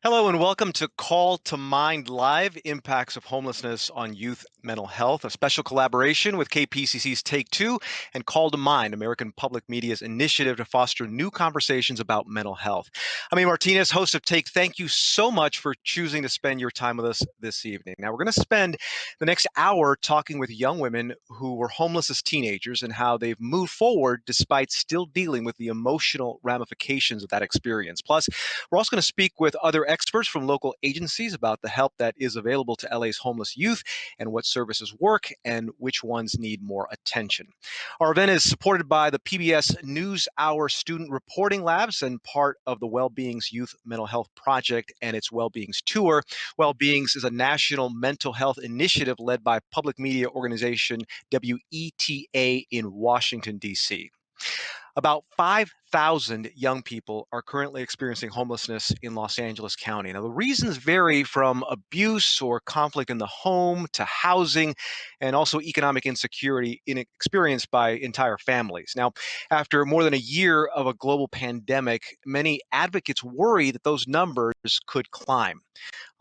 Hello and welcome to Call to Mind Live Impacts of Homelessness on Youth Mental Health, a special collaboration with KPCC's Take Two and Call to Mind, American Public Media's initiative to foster new conversations about mental health. I'm Martínez, host of Take. Thank you so much for choosing to spend your time with us this evening. Now, we're going to spend the next hour talking with young women who were homeless as teenagers and how they've moved forward despite still dealing with the emotional ramifications of that experience. Plus, we're also going to speak with other experts from local agencies about the help that is available to LA's homeless youth and what services work and which ones need more attention. Our event is supported by the PBS NewsHour Student Reporting Labs and part of the Wellbeings Youth Mental Health Project and its Wellbeings Tour. Wellbeings is a national mental health initiative led by public media organization WETA in Washington, D.C. About 5,000 young people are currently experiencing homelessness in Los Angeles County. Now, the reasons vary from abuse or conflict in the home to housing and also economic insecurity experienced by entire families. Now, after more than a year of a global pandemic, many advocates worry that those numbers could climb.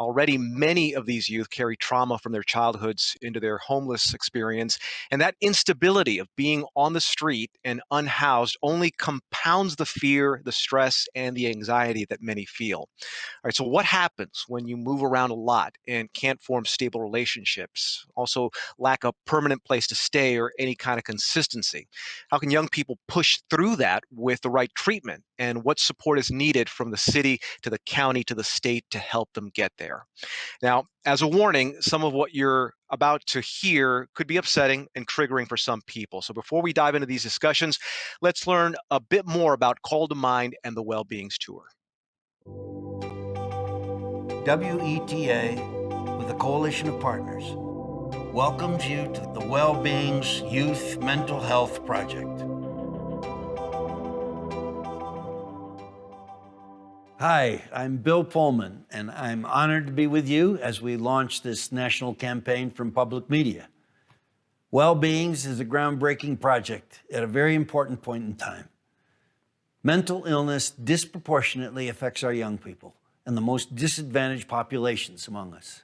Already, many of these youth carry trauma from their childhoods into their homeless experience, and that instability of being on the street and unhoused only compounds the fear, the stress, and the anxiety that many feel. All right, so what happens when you move around a lot and can't form stable relationships? Also, lack a permanent place to stay or any kind of consistency. How can young people push through that with the right treatment? And what support is needed from the city to the county to the state to help them get there? Now, as a warning, some of what you're about to hear could be upsetting and triggering for some people. So before we dive into these discussions, let's learn a bit more about Call to Mind and the Wellbeings Tour. WETA, with a coalition of partners, welcomes you to the Wellbeings Youth Mental Health Project. Hi, I'm Bill Pullman, and I'm honored to be with you as we launch this national campaign from public media. Wellbeings is a groundbreaking project at a very important point in time. Mental illness disproportionately affects our young people and the most disadvantaged populations among us.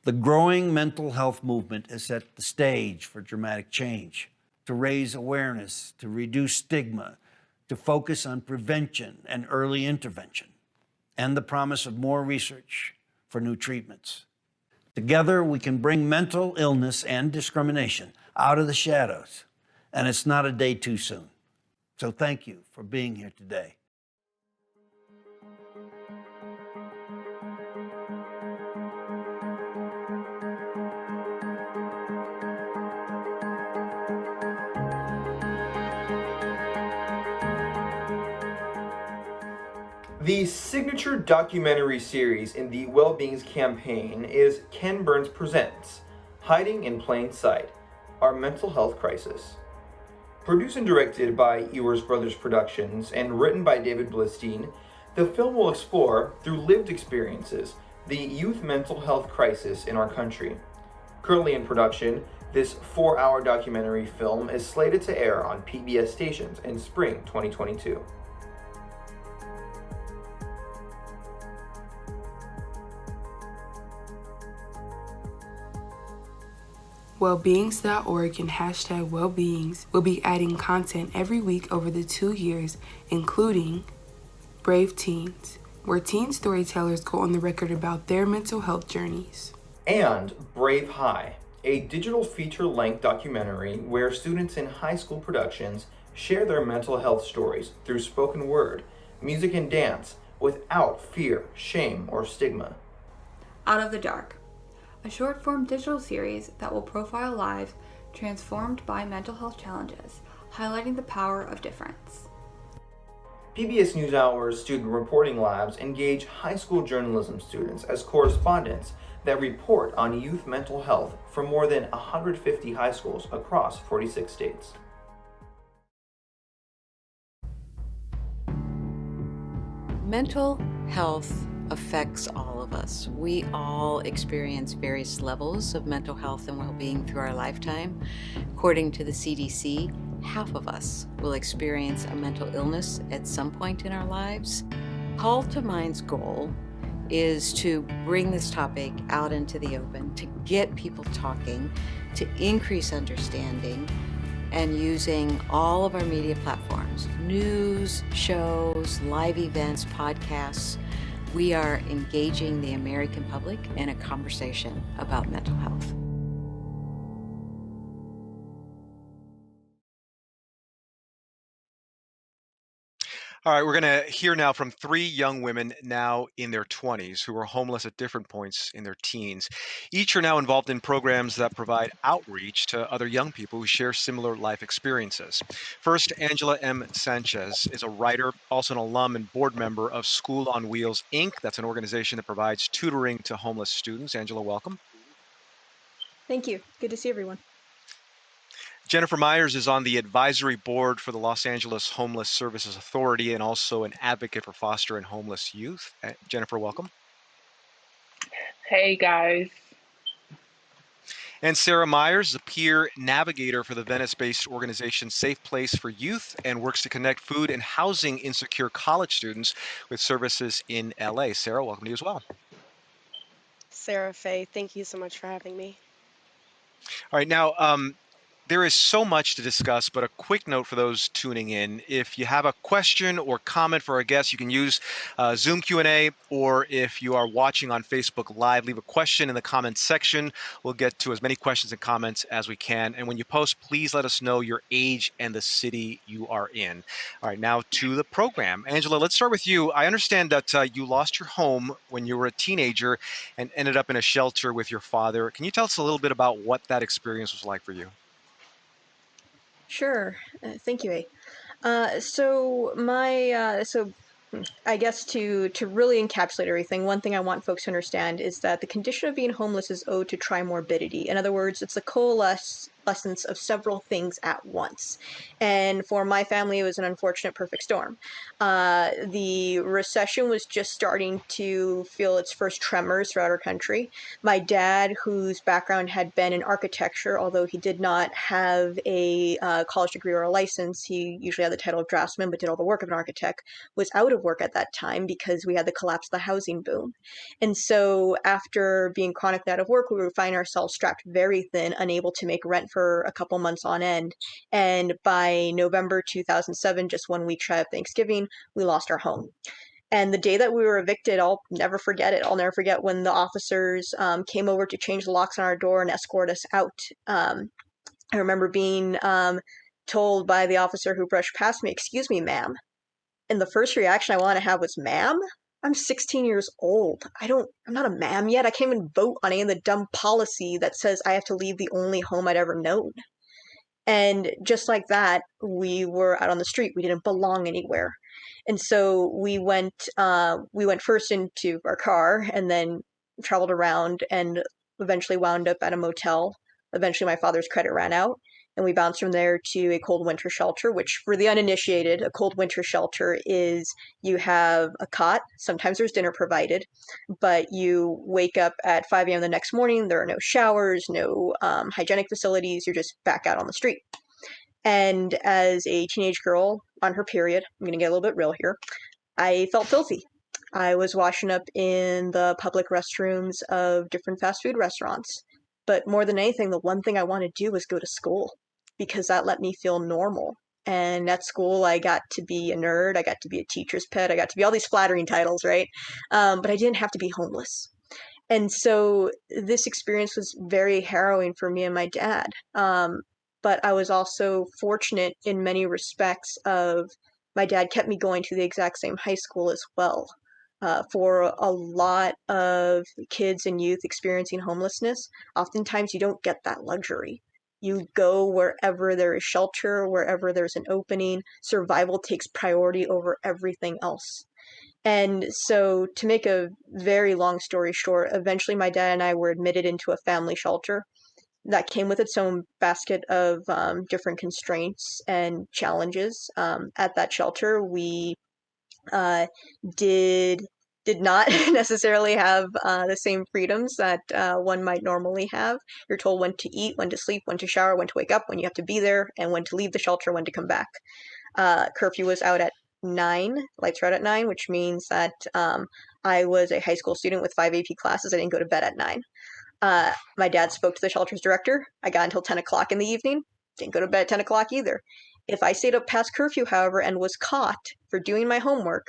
The growing mental health movement has set the stage for dramatic change, to raise awareness, to reduce stigma, to focus on prevention and early intervention, and the promise of more research for new treatments. Together, we can bring mental illness and discrimination out of the shadows, and it's not a day too soon. So thank you for being here today. The signature documentary series in the Wellbeings campaign is Ken Burns Presents Hiding in Plain Sight, Our Mental Health Crisis. Produced and directed by Ewers Brothers Productions and written by David Blistein, the film will explore, through lived experiences, the youth mental health crisis in our country. Currently in production, this 4-hour documentary film is slated to air on PBS stations in spring 2022. Wellbeings.org and hashtag Wellbeings will be adding content every week over the 2 years, including Brave Teens, where teen storytellers go on the record about their mental health journeys. And Brave High, a digital feature-length documentary where students in high school productions share their mental health stories through spoken word, music, and dance without fear, shame, or stigma. Out of the Dark, a short-form digital series that will profile lives transformed by mental health challenges, highlighting the power of difference. PBS NewsHour's Student Reporting Labs engage high school journalism students as correspondents that report on youth mental health from more than 150 high schools across 46 states. Mental health affects all of us. We all experience various levels of mental health and well-being through our lifetime. According to the CDC, half of us will experience a mental illness at some point in our lives. Call to Mind's goal is to bring this topic out into the open, to get people talking, to increase understanding, and using all of our media platforms, news, shows, live events, podcasts. We are engaging the American public in a conversation about mental health. All right, we're going to hear now from three young women now in their 20s who were homeless at different points in their teens. Each are now involved in programs that provide outreach to other young people who share similar life experiences. First, Angela M. Sanchez is a writer, also an alum and board member of School on Wheels, Inc. That's an organization that provides tutoring to homeless students. Angela, welcome. Thank you. Good to see everyone. Jennifer Myers is on the advisory board for the Los Angeles Homeless Services Authority and also an advocate for foster and homeless youth. Jennifer, welcome. Hey guys. And Sarah Myers is a peer navigator for the Venice-based organization Safe Place for Youth and works to connect food and housing insecure college students with services in LA. Sarah, welcome to you as well. Sarah Faye, thank you so much for having me. All right, now, there is so much to discuss, but a quick note for those tuning in. If you have a question or comment for our guests, you can use Zoom Q&A, or if you are watching on Facebook Live, leave a question in the comments section. We'll get to as many questions and comments as we can. And when you post, please let us know your age and the city you are in. All right, now to the program. Angela, let's start with you. I understand that you lost your home when you were a teenager and ended up in a shelter with your father. Can you tell us a little bit about what that experience was like for you? Sure. Thank you, A. I guess to really encapsulate everything, one thing I want folks to understand is that the condition of being homeless is owed to trimorbidity. In other words, it's a coalescence of several things at once. And for my family, it was an unfortunate perfect storm. The recession was just starting to feel its first tremors throughout our country. My dad, whose background had been in architecture, although he did not have a college degree or a license, he usually had the title of draftsman but did all the work of an architect, was out of work at that time because we had the collapse of the housing boom. And so after being chronically out of work, we would find ourselves strapped very thin, unable to make rent for a couple months on end. And by November 2007, just 1 week shy of Thanksgiving, we lost our home. And the day that we were evicted, I'll never forget it. I'll never forget when the officers came over to change the locks on our door and escort us out. I remember being told by the officer who brushed past me, "Excuse me, ma'am." And the first reaction I want to have was, "Ma'am? I'm 16 years old. I'm not a ma'am yet. I can't even vote on any of the dumb policy that says I have to leave the only home I'd ever known." And just like that, we were out on the street. We didn't belong anywhere. And so we went first into our car and then traveled around and eventually wound up at a motel. Eventually my father's credit ran out and we bounced from there to a cold winter shelter, which for the uninitiated, a cold winter shelter is you have a cot, sometimes there's dinner provided, but you wake up at 5 a.m. the next morning, there are no showers, no hygienic facilities, you're just back out on the street. And as a teenage girl on her period, I'm going to get a little bit real here, I felt filthy. I was washing up in the public restrooms of different fast food restaurants. But more than anything, the one thing I wanted to do was go to school because that let me feel normal. And at school, I got to be a nerd, I got to be a teacher's pet, I got to be all these flattering titles, right? But I didn't have to be homeless. And so this experience was very harrowing for me and my dad. But I was also fortunate in many respects of my dad kept me going to the exact same high school as well. For a lot of kids and youth experiencing homelessness, oftentimes you don't get that luxury. You go wherever there is shelter, wherever there's an opening. Survival takes priority over everything else. And so, to make a very long story short, eventually my dad and I were admitted into a family shelter that came with its own basket of different constraints and challenges. At that shelter, we uh, did not necessarily have the same freedoms that one might normally have. You're told when to eat, when to sleep, when to shower, when to wake up, when you have to be there, and when to leave the shelter, when to come back. Curfew was out at 9, lights are out at 9, which means that I was a high school student with 5 AP classes. I didn't go to bed at 9. My dad spoke to the shelter's director. I got until 10 o'clock in the evening. Didn't go to bed at 10 o'clock either. If I stayed up past curfew, however, and was caught for doing my homework,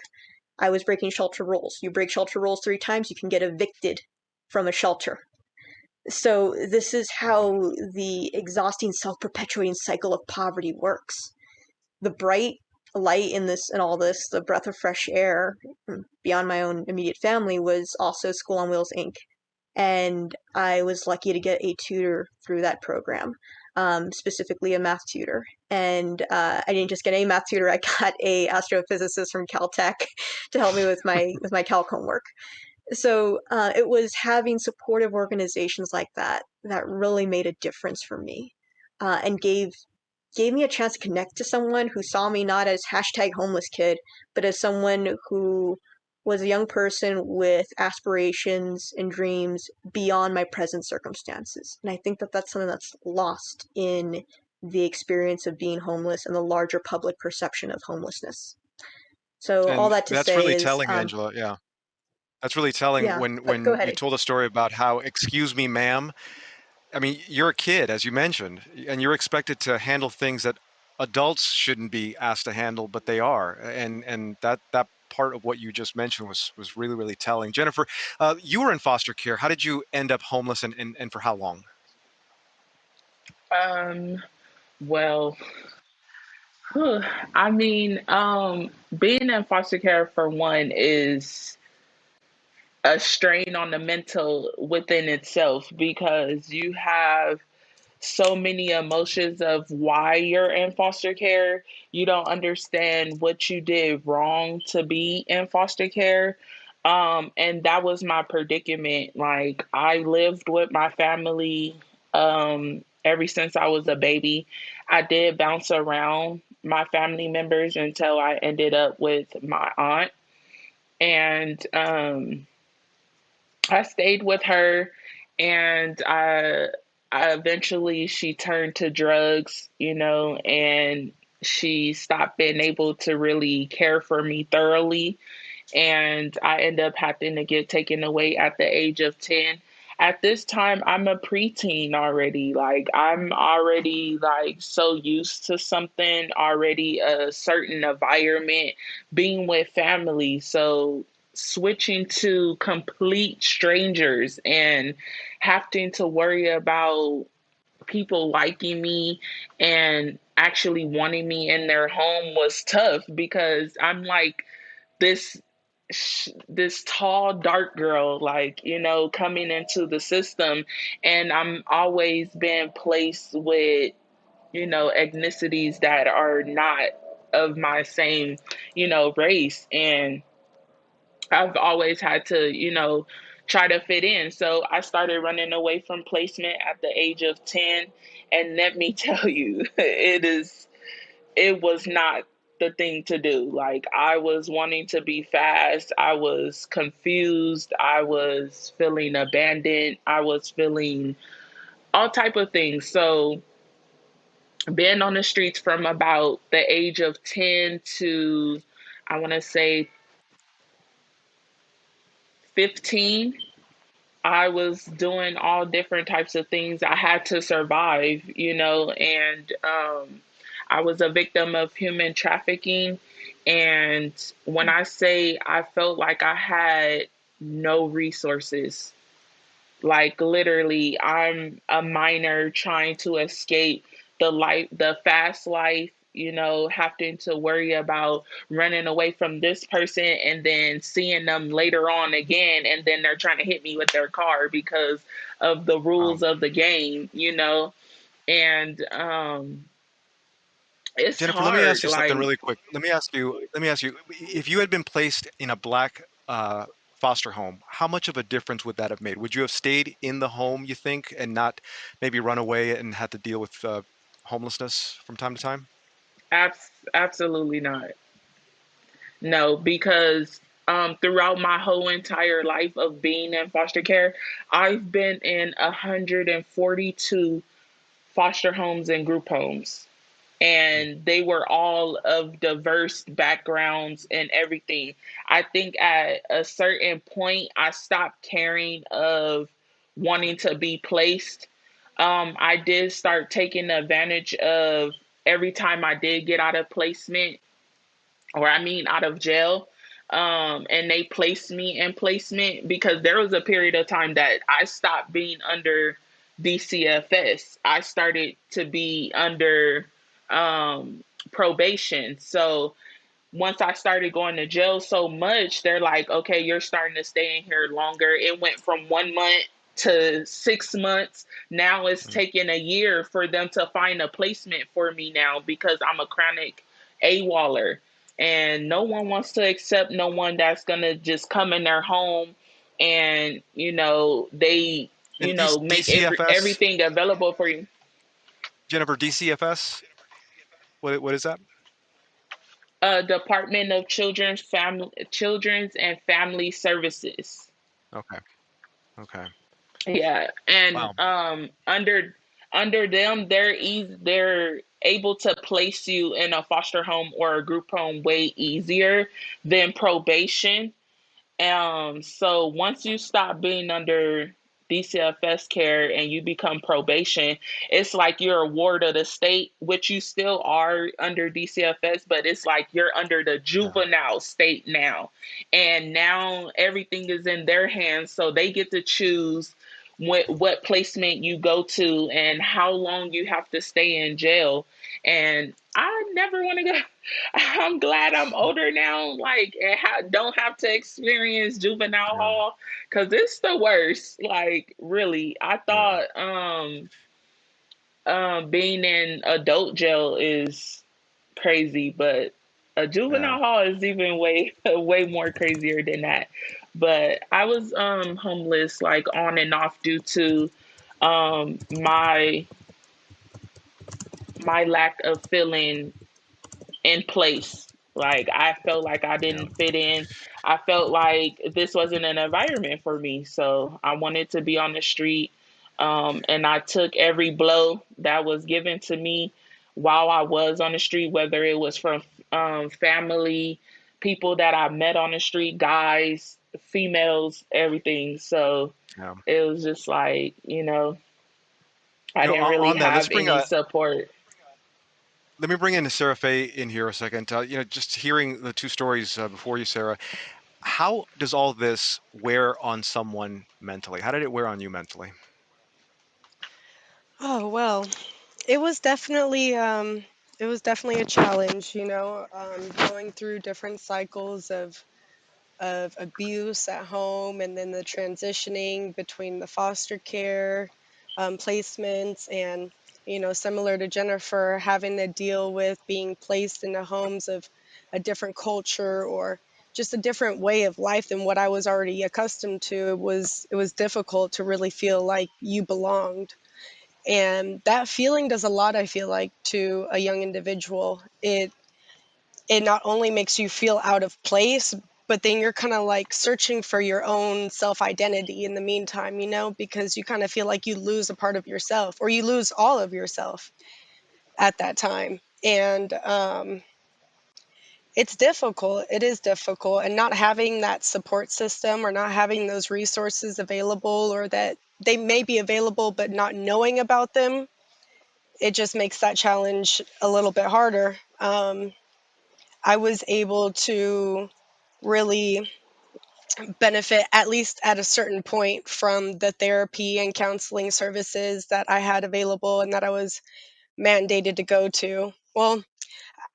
I was breaking shelter rules. You break shelter rules 3 times, you can get evicted from a shelter. So this is how the exhausting, self-perpetuating cycle of poverty works. The bright light in this and all this, the breath of fresh air beyond my own immediate family, was also School on Wheels Inc. And I was lucky to get a tutor through that program, specifically a math tutor. And I didn't just get a math tutor; I got a astrophysicist from Caltech to help me with my calc homework. So it was having supportive organizations like that that really made a difference for me, and gave me a chance to connect to someone who saw me not as hashtag homeless kid, but as someone who was a young person with aspirations and dreams beyond my present circumstances. And I think that that's something that's lost in the experience of being homeless and the larger public perception of homelessness. So all And that to that's say really is, telling, Angela. Yeah. That's really telling yeah, but go when you ahead. told a story about how, excuse me, ma'am. I mean, you're a kid, as you mentioned, and you're expected to handle things that adults shouldn't be asked to handle, but they are. And that part of what you just mentioned was really, really telling. Jennifer, you were in foster care. How did you end up homeless, and for how long? Um, well, whew, I mean, being in foster care for one is a strain on the mental within itself because you have so many emotions of why you're in foster care. You don't understand what you did wrong to be in foster care. And that was my predicament. Like, I lived with my family ever since I was a baby. I did bounce around my family members until I ended up with my aunt. And I stayed with her, and I eventually she turned to drugs, and she stopped being able to really care for me thoroughly, and I end up having to get taken away at the age of 10. At this time, I'm a preteen already. Like, I'm already like so used to something, already a certain environment, being with family. So switching to complete strangers and having to worry about people liking me and actually wanting me in their home was tough because I'm like this this tall dark girl, like, coming into the system, and I'm always been placed with ethnicities that are not of my same race, and I've always had to try to fit in. So I started running away from placement at the age of 10, and let me tell you, it was not the thing to do. Like, I was wanting to be fast. I was confused. I was feeling abandoned. I was feeling all type of things. So being on the streets from about the age of 10 to, I want to say, 15, I was doing all different types of things. I had to survive, and I was a victim of human trafficking. And when I say I felt like I had no resources, like, literally, I'm a minor trying to escape the fast life, having to worry about running away from this person and then seeing them later on again. And then they're trying to hit me with their car because of the Wow. rules of the game. And it's Jennifer, let me ask hard. you something Like, really quick. Let me ask you, if you had been placed in a black foster home, how much of a difference would that have made? Would you have stayed in the home, you think, and not maybe run away and had to deal with homelessness from time to time? absolutely not. No, because throughout my whole entire life of being in foster care, I've been in 142 foster homes and group homes. and they were all of diverse backgrounds and everything. I think at a certain point, I stopped caring of wanting to be placed. I did start taking advantage of every time I did get out of placement, or I mean out of jail, and they placed me in placement, because there was a period of time that I stopped being under DCFS. I started to be under probation. So once I started going to jail so much, they're like, okay, you're starting to stay in here longer. It went from 1 month to 6 months. Now it's taking a year for them to find a placement for me now, because I'm a chronic AWOLer. And no one wants to accept no one that's going to just come in their home and, they, And make DCFS, everything available for you. Jennifer, DCFS, what is that? Department of Children's and Family Services. Okay. Okay. Yeah, and Wow. under them, they're able to place you in a foster home or a group home way easier than probation. So once you stop being under DCFS care and you become probation, it's like you're a ward of the state, which you still are under DCFS, but it's like you're under the juvenile state now. And now everything is in their hands, so they get to choose what placement you go to and how long you have to stay in jail. And I never want to go. I'm glad I'm older now, like, and don't have to experience juvenile Yeah. hall, because it's the worst. Like, really, I Yeah. thought being in adult jail is crazy, but a Yeah. juvenile hall is even way more crazier than that. But I was homeless, like, on and off due to my lack of feeling in place. Like, I felt like I Yeah. didn't fit in. I felt like this wasn't an environment for me. So I wanted to be on the street. And I took every blow that was given to me while I was on the street, whether it was from family, people that I met on the street, guys, females, everything. So Yeah. it was just like, I didn't really On that, have any support. let me bring in Sarah Faye in here a second. Just hearing the two stories before you, Sarah, how does all this wear on someone mentally? How did it wear on you mentally? Oh, well, it was definitely a challenge, going through different cycles of abuse at home, and then the transitioning between the foster care placements, and similar to Jennifer, having to deal with being placed in the homes of a different culture, or just a different way of life than what I was already accustomed to. It was difficult to really feel like you belonged, and that feeling does a lot, I feel like, to a young individual. It not only makes you feel out of place, but then you're kind of like searching for your own self identity in the meantime, because you kind of feel like you lose a part of yourself, or you lose all of yourself at that time. And it's difficult. It is difficult. And not having that support system, or not having those resources available, or that they may be available but not knowing about them, it just makes that challenge a little bit harder. I was able to really benefit, at least at a certain point, from the therapy and counseling services that I had available and that I was mandated to go to. Well,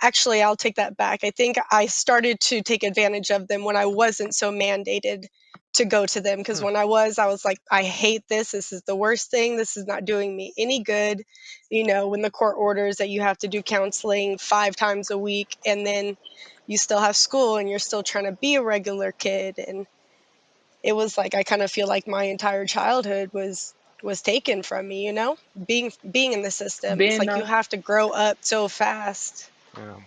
actually, I'll take that back. I think I started to take advantage of them when I wasn't so mandated to go to them, because Hmm. when I was like, I hate this. This is the worst thing. This is not doing me any good. When the court orders that you have to do counseling 5 times a week, and then you still have school and you're still trying to be a regular kid. And it was like, I kind of feel like my entire childhood was taken from me, being in the system. It's Being like you a have to grow up so fast. Yeah.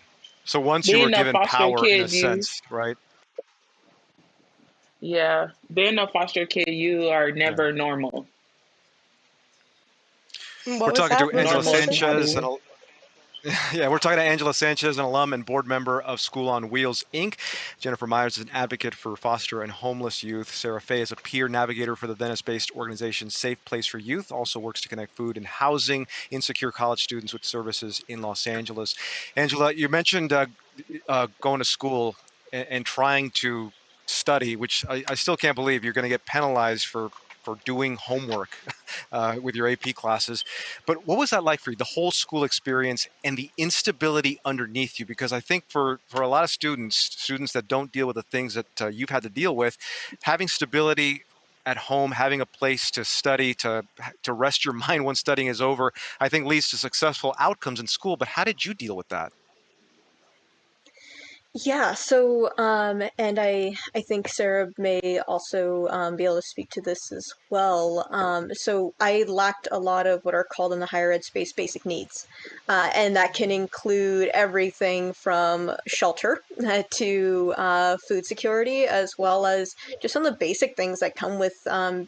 So once you were being a given foster power, in a kid, you sense, right? Yeah, being a foster kid, you are Yeah. never normal. What We're was talking to that? What was the Angela Normal is question? not Sanchez and even. Yeah, we're talking to Angela Sanchez, an alum and board member of School on Wheels, Inc. Jennifer Myers is an advocate for foster and homeless youth. Sarah Fay is a peer navigator for the Venice-based organization Safe Place for Youth, also works to connect food and housing insecure college students with services in Los Angeles. Angela, you mentioned going to school and trying to study, which I still can't believe you're going to get penalized for doing homework with your AP classes. But what was that like for you, the whole school experience and the instability underneath you? Because I think for a lot of students that don't deal with the things that you've had to deal with, having stability at home, having a place to study, to rest your mind when studying is over, I think leads to successful outcomes in school. But how did you deal with that? Yeah, so and I think Sarah may also be able to speak to this as well. So I lacked a lot of what are called in the higher ed space basic needs, and that can include everything from shelter to food security, as well as just some of the basic things that come with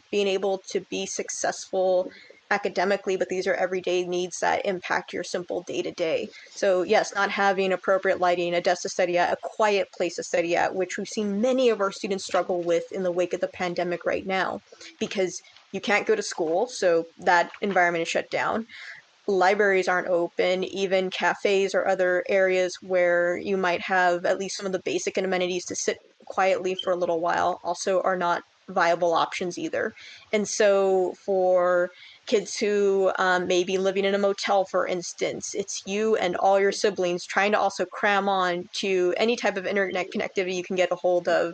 being able to be successful academically, but these are everyday needs that impact your simple day to day. So yes, not having appropriate lighting, a desk to study at, a quiet place to study at, which we've seen many of our students struggle with in the wake of the pandemic right now, because you can't go to school, so that environment is shut down. Libraries aren't open, even cafes or other areas where you might have at least some of the basic amenities to sit quietly for a little while also are not viable options either. And so for kids who may be living in a motel, for instance, it's you and all your siblings trying to also cram on to any type of internet connectivity you can get a hold of,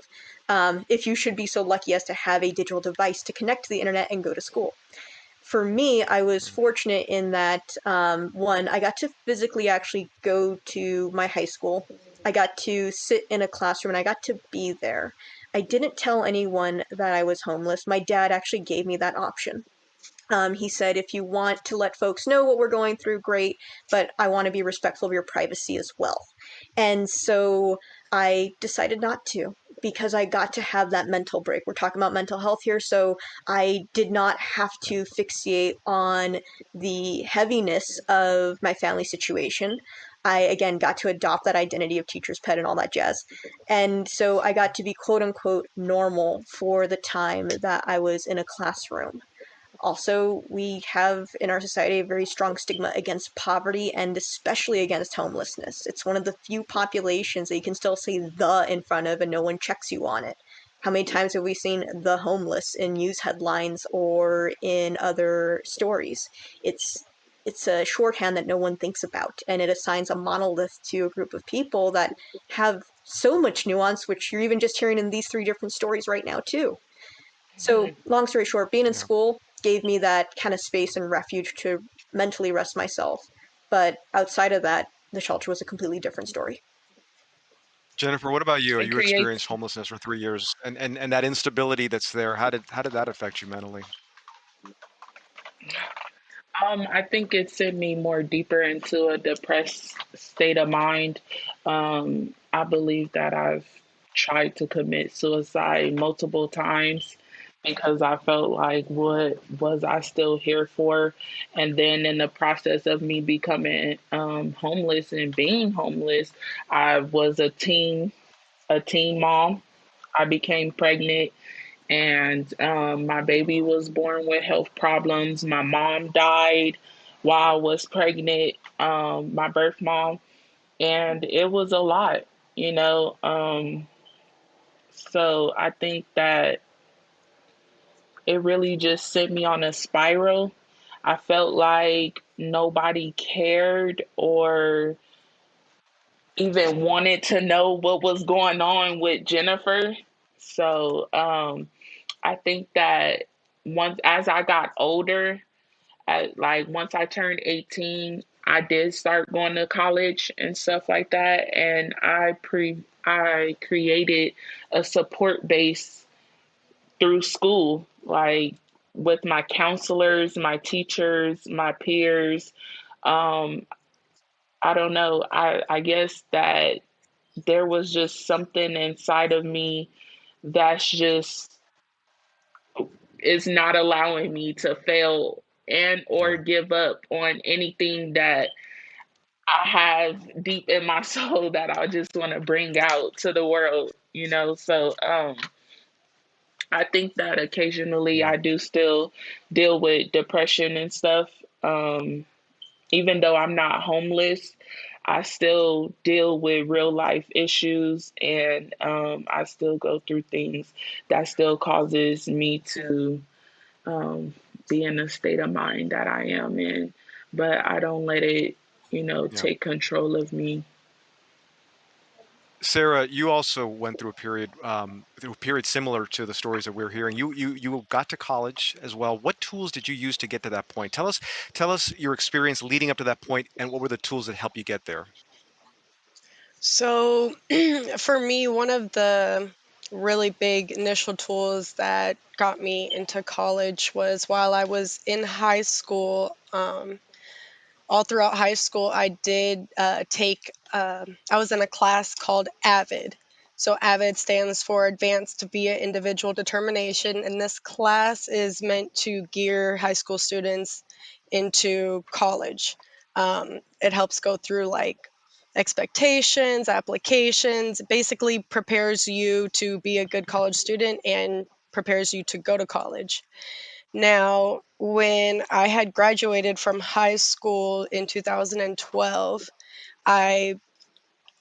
if you should be so lucky as to have a digital device to connect to the internet and go to school. For me, I was fortunate in that one, I got to physically actually go to my high school. I got to sit in a classroom and I got to be there. I didn't tell anyone that I was homeless. My dad actually gave me that option. He said, if you want to let folks know what we're going through, great, but I want to be respectful of your privacy as well. And so I decided not to, because I got to have that mental break. We're talking about mental health here, so I did not have to fixate on the heaviness of my family situation. I again got to adopt that identity of teacher's pet and all that jazz. And so I got to be quote unquote normal for the time that I was in a classroom. Also, we have in our society a very strong stigma against poverty and especially against homelessness. It's one of the few populations that you can still say the in front of and no one checks you on it. How many times have we seen the homeless in news headlines or in other stories? It's it's a shorthand that no one thinks about, and it assigns a monolith to a group of people that have so much nuance, which you're even just hearing in these three different stories right now, too. So, Mhm. long story short, being in Yeah. school gave me that kind of space and refuge to mentally rest myself. But outside of that, the shelter was a completely different story. Jennifer, what about you? It You experienced creates homelessness for 3 years, and that instability that's there. How did that affect you mentally? I think it sent me more deeper into a depressed state of mind. I believe that I've tried to commit suicide multiple times because I felt like, what was I still here for? And then in the process of me becoming homeless and being homeless, I was a teen mom. I became pregnant and my baby was born with health problems. My mom died while I was pregnant, my birth mom, and it was a lot, you know. So I think that it really just sent me on a spiral. I felt like nobody cared or even wanted to know what was going on with Jennifer. So I think that once as I got older, like once I turned 18, I did start going to college and stuff like that, and I created a support base through school, like with my counselors, my teachers, my peers. Um, I don't know. I guess that there was just something inside of me that's just is not allowing me to fail and or Yeah. give up on anything that I have deep in my soul that I just want to bring out to the world, you know. So I think that occasionally Yeah. I do still deal with depression and stuff. Um, Even though I'm not homeless, I still deal with real life issues, and I still go through things that still causes me to um, be in the state of mind that I am in. But I don't let it, Yeah. take control of me. Sarah, you also went through a period similar to the stories that we're hearing. You got to college as well. What tools did you use to get to that point? Tell us your experience leading up to that point, and what were the tools that helped you get there? So, for me, one of the really big initial tools that got me into college was while I was in high school. All throughout high school, I did take, I was in a class called AVID. So, AVID stands for Advanced Via Individual Determination. And this class is meant to gear high school students into college. It helps go through like expectations, applications, basically prepares you to be a good college student and prepares you to go to college. Now, when I had graduated from high school in 2012, I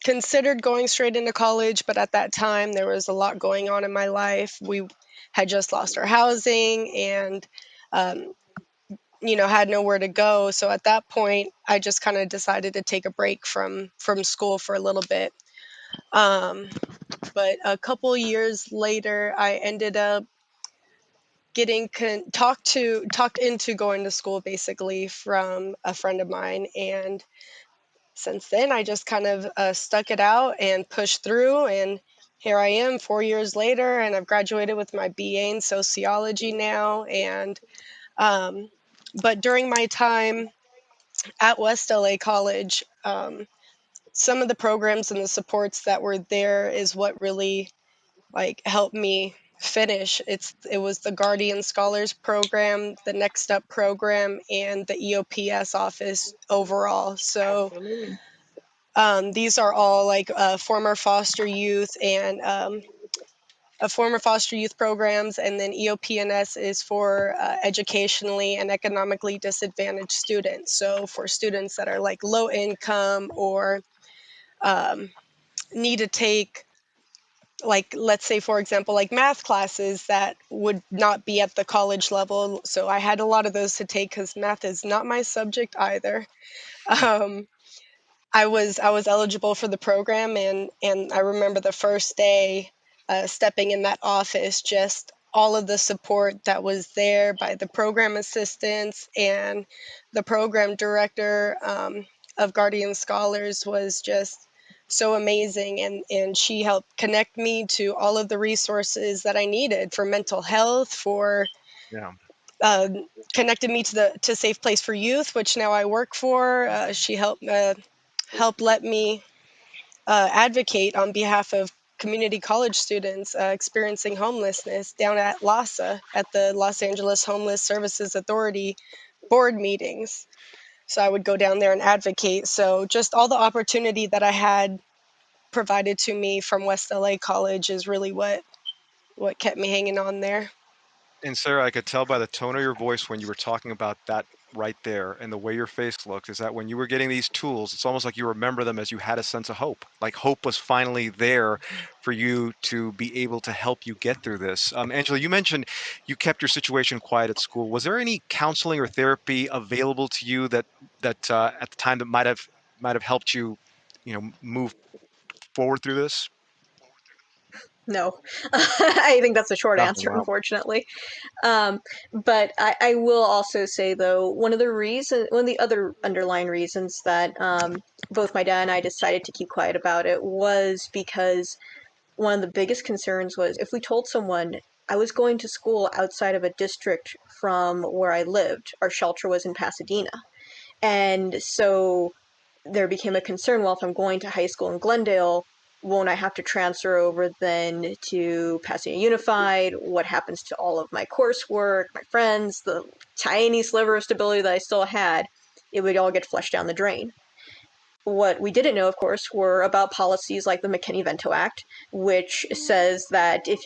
considered going straight into college, but at that time there was a lot going on in my life. We had just lost our housing and um, had nowhere to go. So at that point, I just kind of decided to take a break from school for a little bit. Um, but a couple years later, I ended up getting talked into going to school basically from a friend of mine, and since then I just kind of stuck it out and pushed through, and here I am 4 years later, and I've graduated with my BA in sociology now. And but during my time at West LA College, some of the programs and the supports that were there is what really like helped me finish. It was the Guardian Scholars Program, the Next Up program, and the EOPS office overall. So Absolutely. these are all like former foster youth and former foster youth programs, and then EOPNS is for educationally and economically disadvantaged students. So for students that are like low income or um, need to take, like, let's say for example, like math classes that would not be at the college level. So I had a lot of those to take because math is not my subject either. um, I was eligible for the program, and I remember the first day stepping in that office, just all of the support that was there by the program assistants and the program director of Guardian Scholars was just so amazing, and she helped connect me to all of the resources that I needed for mental health, for Yeah. uh, connected me to the to Safe Place for Youth, which now I work for. She helped let me advocate on behalf of community college students experiencing homelessness down at LASA, at the Los Angeles Homeless Services Authority board meetings. So I would go down there and advocate. So just all the opportunity that I had provided to me from West LA College is really what kept me hanging on there. And Sarah, I could tell by the tone of your voice when you were talking about that right there and the way your face looked is that when you were getting these tools, it's almost like you remember them as you had a sense of hope. Like hope was finally there for you to be able to help you get through this. Angela, you mentioned you kept your situation quiet at school. Was there any counseling or therapy available to you that at the time that might have helped you, move forward through this? No. I think that's a short Oh, answer, wow. unfortunately. Um, but I will also say, though, one of the other underlying reasons that both my dad and I decided to keep quiet about it was because one of the biggest concerns was if we told someone I was going to school outside of a district from where I lived, our shelter was in Pasadena. And so there became a concern, well, if I'm going to high school in Glendale, won't I have to transfer over then to Pasadena Unified? What happens to all of my coursework, my friends, the tiny sliver of stability that I still had? It would all get flushed down the drain. What we didn't know, of course, were about policies like the McKinney-Vento Act, which says that if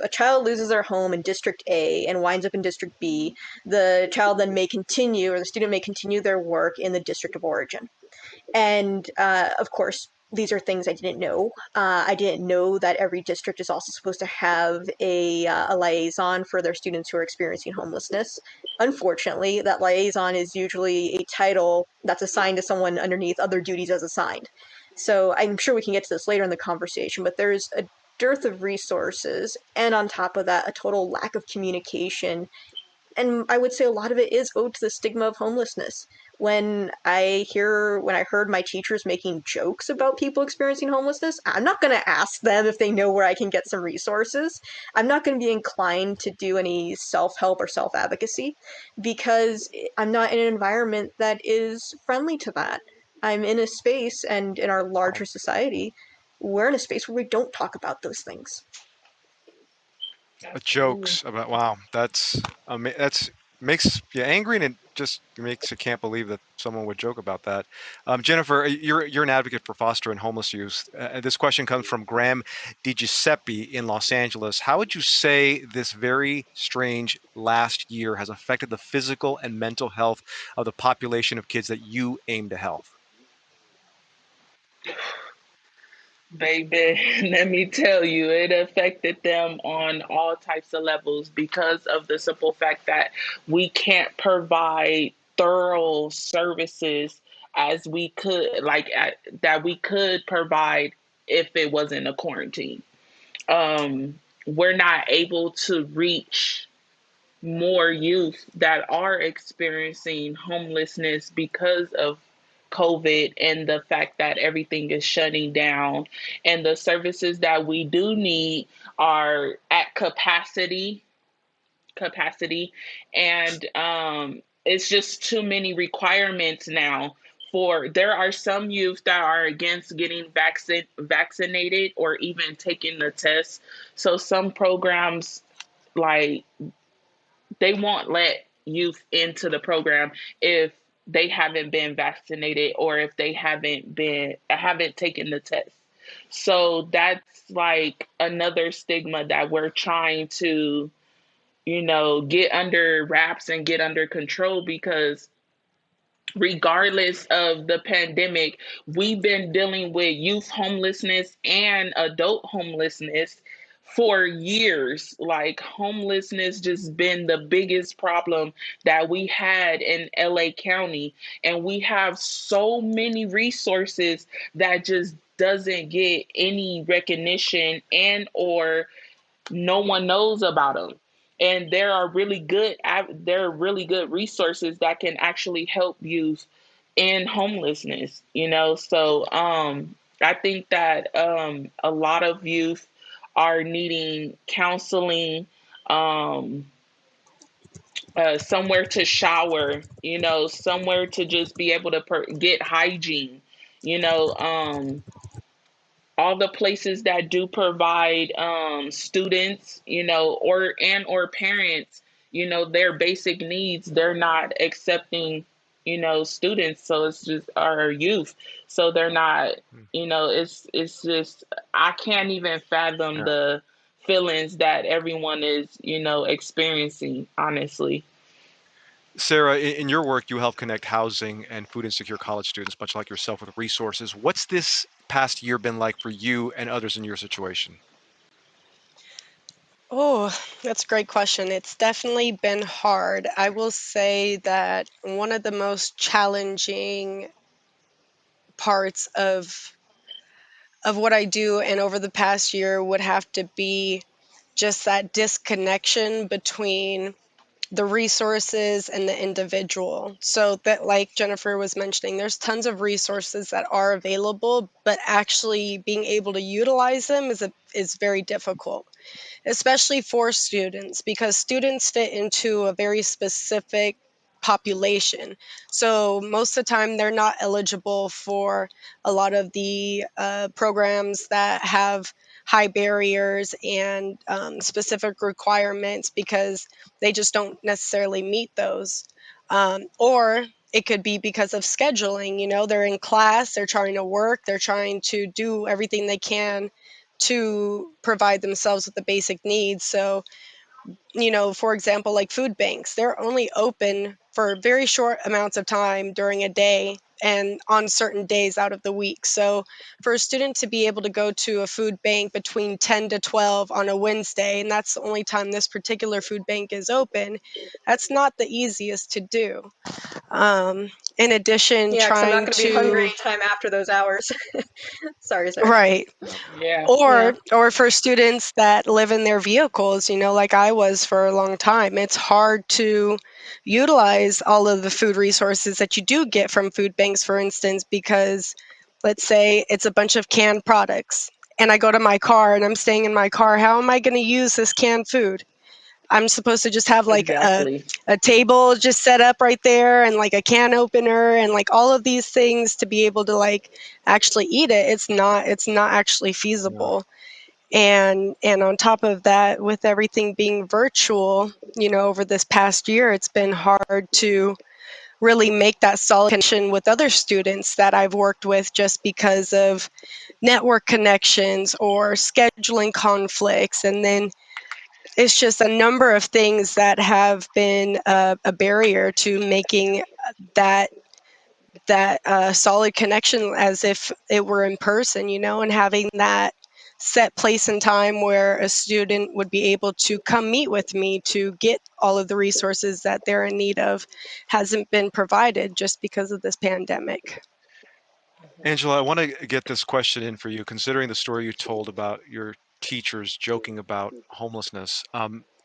a child loses their home in District A and winds up in District B, the child then may continue, or the student may continue their work in the district of origin. And of course, these are things I didn't know. I didn't know that every district is also supposed to have a liaison for their students who are experiencing homelessness. Unfortunately, that liaison is usually a title that's assigned to someone underneath other duties as assigned. So I'm sure we can get to this later in the conversation, but there's a dearth of resources, and on top of that, a total lack of communication, and I would say a lot of it is owed to the stigma of homelessness. When I heard my teachers making jokes about people experiencing homelessness, I'm not going to ask them if they know where I can get some resources. I'm not going to be inclined to do any self-help or self-advocacy because I'm not in an environment that is friendly to that. I'm in a space, and in our larger society, we're in a space where we don't talk about those things. Jokes about, wow, that's makes you angry, and it just makes you can't believe that someone would joke about that. Jennifer, you're an advocate for fostering homeless youth. This question comes from Graham DiGiuseppe in Los Angeles. How would you say this very strange last year has affected the physical and mental health of the population of kids that you aim to help? Baby, let me tell you, it affected them on all types of levels because of the simple fact that we can't provide thorough services as we could, that we could provide if it wasn't a quarantine. We're not able to reach more youth that are experiencing homelessness because of COVID and the fact that everything is shutting down. And the services that we do need are at capacity. And it's just too many requirements now. There are some youth that are against getting vaccinated or even taking the test. So some programs, like, they won't let youth into the program if they haven't been vaccinated or if they haven't taken the test. So that's like another stigma that we're trying to, get under wraps and get under control, because regardless of the pandemic, we've been dealing with youth homelessness and adult homelessness for years. Like, homelessness just been the biggest problem that we had in LA County. And we have so many resources that just doesn't get any recognition, and or no one knows about them. And there are really good resources that can actually help youth in homelessness. So I think that a lot of youth are needing counseling, um, somewhere to shower, somewhere to just be able to get hygiene, you know um, all the places that do provide students, or parents, their basic needs, they're not accepting, students. So it's just our youth. So they're not, it's just, I can't even fathom Yeah. the feelings that everyone is, experiencing, honestly. Sarah, in your work, you help connect housing and food insecure college students, much like yourself, with resources. What's this past year been like for you and others in your situation? Oh, that's a great question. It's definitely been hard. I will say that one of the most challenging parts of what I do and over the past year would have to be just that disconnection between the resources and the individual. So that, like Jennifer was mentioning, there's tons of resources that are available, but actually being able to utilize them is very difficult, especially for students, because students fit into a very specific population. So most of the time, they're not eligible for a lot of the programs that have high barriers and specific requirements, because they just don't necessarily meet those. Or it could be because of scheduling. You know, they're in class, they're trying to work, they're trying to do everything they can to provide themselves with the basic needs. So, you know, for example, like food banks, they're only open for very short amounts of time during a day and on certain days out of the week. So for a student to be able to go to a food bank between 10 to 12 on a Wednesday, and that's the only time this particular food bank is open, that's not the easiest to do. In addition, Yeah, because I'm not trying going to be hungry to, anytime after those hours. Sorry, Sarah. right. Yeah. Yeah. Or for students that live in their vehicles, you know, like I was for a long time, it's hard to utilize all of the food resources that you do get from food banks, for instance, because let's say it's a bunch of canned products and I go to my car and I'm staying in my car. How am I going to use this canned food? I'm supposed to just have like Exactly. a table just set up right there and like a can opener and like all of these things to be able to like actually eat it. It's not actually Yeah. feasible. And on top of that, with everything being virtual, you know, over this past year, it's been hard to really make that solid connection with other students that I've worked with just because of network connections or scheduling conflicts. And then it's just a number of things that have been a barrier to making that solid connection as if it were in person, you know, and having that set place and time where a student would be able to come meet with me to get all of the resources that they're in need of hasn't been provided just because of this pandemic. Angela, I want to get this question in for you, considering the story you told about your teachers joking about homelessness.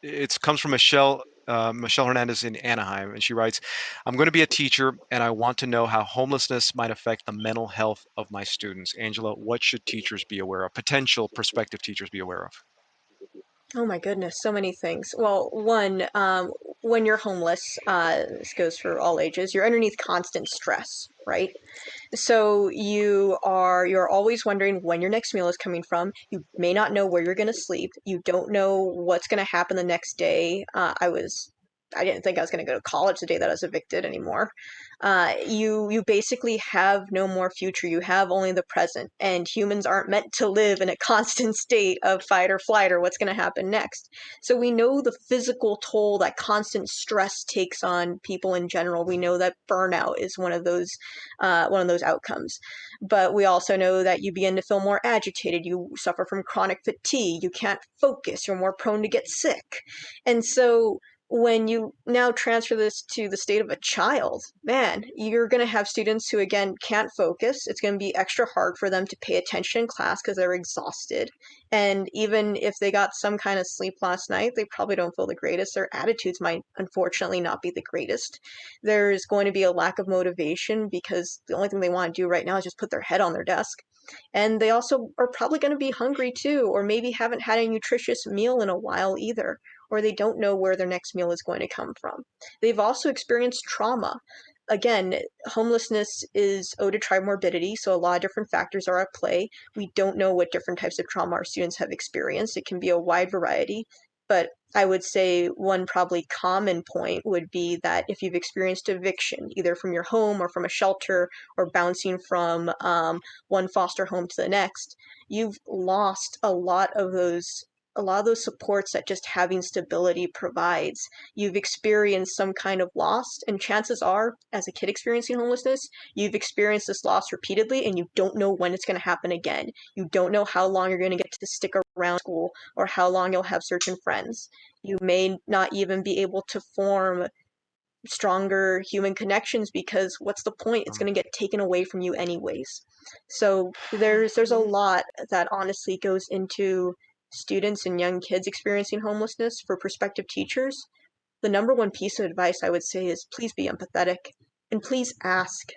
It comes from Michelle Hernandez in Anaheim, and she writes, "I'm going to be a teacher, and I want to know how homelessness might affect the mental health of my students." Angela, what should teachers be aware of? Potential prospective teachers be aware of? Oh my goodness, so many things. Well, one, when you're homeless, this goes for all ages, you're underneath constant stress, right? So you're always wondering when your next meal is coming from. You may not know where you're going to sleep. You don't know what's going to happen the next day. I didn't think I was going to go to college the day that I was evicted anymore. You basically have no more future. You have only the present, and humans aren't meant to live in a constant state of fight or flight or what's going to happen next. So we know the physical toll that constant stress takes on people in general. We know that burnout is one of those outcomes. But we also know that you begin to feel more agitated. You suffer from chronic fatigue. You can't focus. You're more prone to get sick. And so when you now transfer this to the state of a child, man, you're going to have students who, again, can't focus. It's going to be extra hard for them to pay attention in class because they're exhausted. And even if they got some kind of sleep last night, they probably don't feel the greatest. Their attitudes might, unfortunately, not be the greatest. There's going to be a lack of motivation because the only thing they want to do right now is just put their head on their desk. And they also are probably going to be hungry too, or maybe haven't had a nutritious meal in a while either, or they don't know where their next meal is going to come from. They've also experienced trauma. Again, homelessness is owed to trimorbidity, so a lot of different factors are at play. We don't know what different types of trauma our students have experienced. It can be a wide variety, but I would say one probably common point would be that if you've experienced eviction, either from your home or from a shelter or bouncing from one foster home to the next, you've lost a lot of those supports that just having stability provides. You've experienced some kind of loss, and chances are, as a kid experiencing homelessness, you've experienced this loss repeatedly and you don't know when it's going to happen again. You don't know how long you're going to get to stick around school or how long you'll have certain friends. You may not even be able to form stronger human connections because what's the point? It's going to get taken away from you anyways. So there's a lot that honestly goes into students and young kids experiencing homelessness for prospective teachers. The number one piece of advice I would say is please be empathetic and please ask.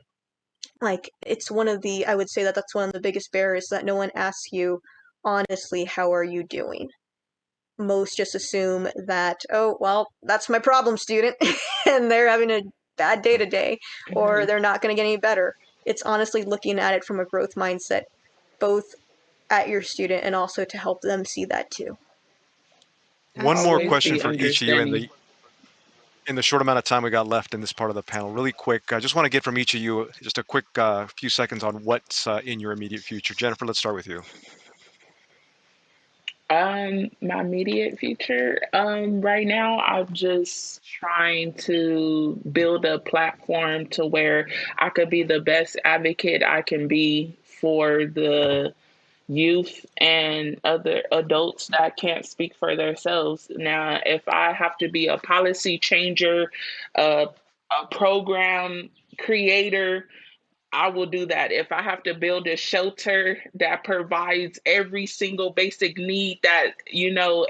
Like it's one of the I would say that that's one of the biggest barriers that no one asks you honestly, how are you doing? Most just assume that, oh, well, that's my problem, student, and they're having a bad day today, or Mhm. they're not going to get any better. It's honestly looking at it from a growth mindset, both at your student and also to help them see that too. One more Always question be for each of you in understanding. the In the short amount of time we got left in this part of the panel, really quick, I just want to get from each of you just a quick few seconds on what's in your immediate future. Jennifer, let's start with you. My immediate future, right now, I'm just trying to build a platform to where I could be the best advocate I can be for the youth and other adults that can't speak for themselves. Now, if I have to be a policy changer, a program creator, I will do that. If I have to build a shelter that provides every single basic need that,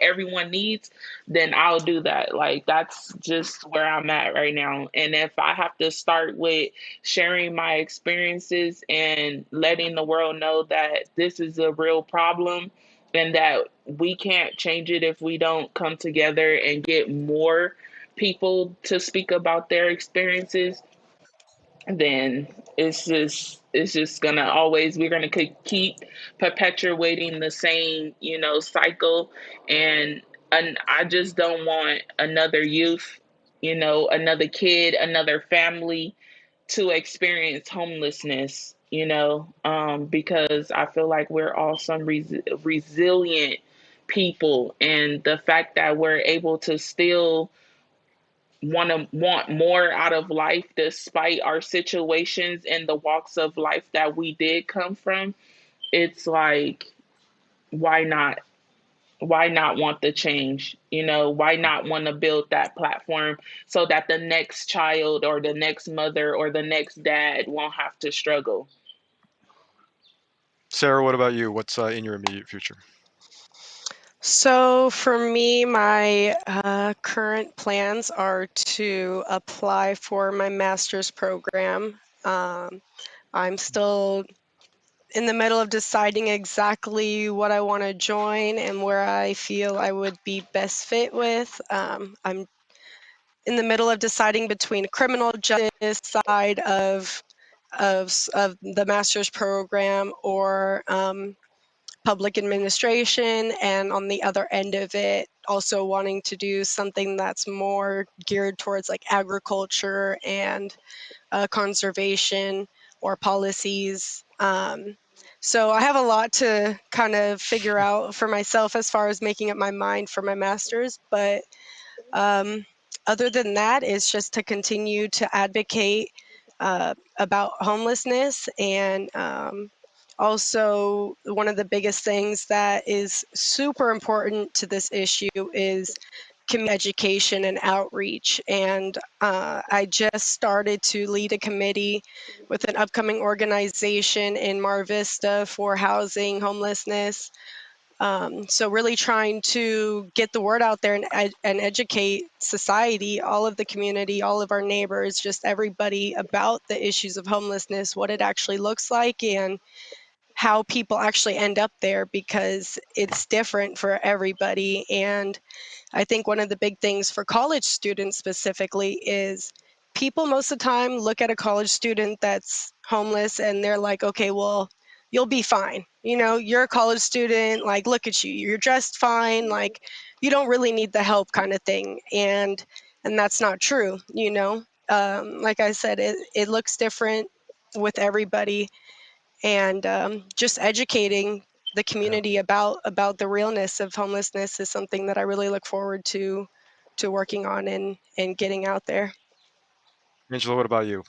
everyone needs, then I'll do that. Like, that's just where I'm at right now. And if I have to start with sharing my experiences and letting the world know that this is a real problem and that we can't change it if we don't come together and get more people to speak about their experiences, then it's just gonna always we're gonna keep perpetuating the same cycle. And I just don't want another youth, another kid, another family to experience homelessness, because I feel like we're all some resilient people, and the fact that we're able to still want more out of life despite our situations and the walks of life that we did come from. It's like, why not? Why not want the change? Why not want to build that platform so that the next child or the next mother or the next dad won't have to struggle? Sarah, what about you? What's in your immediate future? So for me, my current plans are to apply for my master's program. I'm still in the middle of deciding exactly what I want to join and where I feel I would be best fit with. I'm in the middle of deciding between criminal justice side of the master's program or public administration, and on the other end of it, also wanting to do something that's more geared towards like agriculture and conservation or policies. So I have a lot to kind of figure out for myself as far as making up my mind for my master's, but um, other than that, it's just to continue to advocate about homelessness. And also, one of the biggest things that is super important to this issue is community education and outreach. And I just started to lead a committee with an upcoming organization in Mar Vista for housing homelessness. So really trying to get the word out there and educate society, all of the community, all of our neighbors, just everybody about the issues of homelessness, what it actually looks like, and how people actually end up there, because it's different for everybody. And I think one of the big things for college students specifically is people most of the time look at a college student that's homeless and they're like, okay, well, you'll be fine. You're a college student, like, look at you, you're dressed fine, like, you don't really need the help kind of thing. And that's not true. Like I said, it looks different with everybody. And just educating the Yeah. community about the realness of homelessness is something that I really look forward to working on and getting out there. Angela, what about you?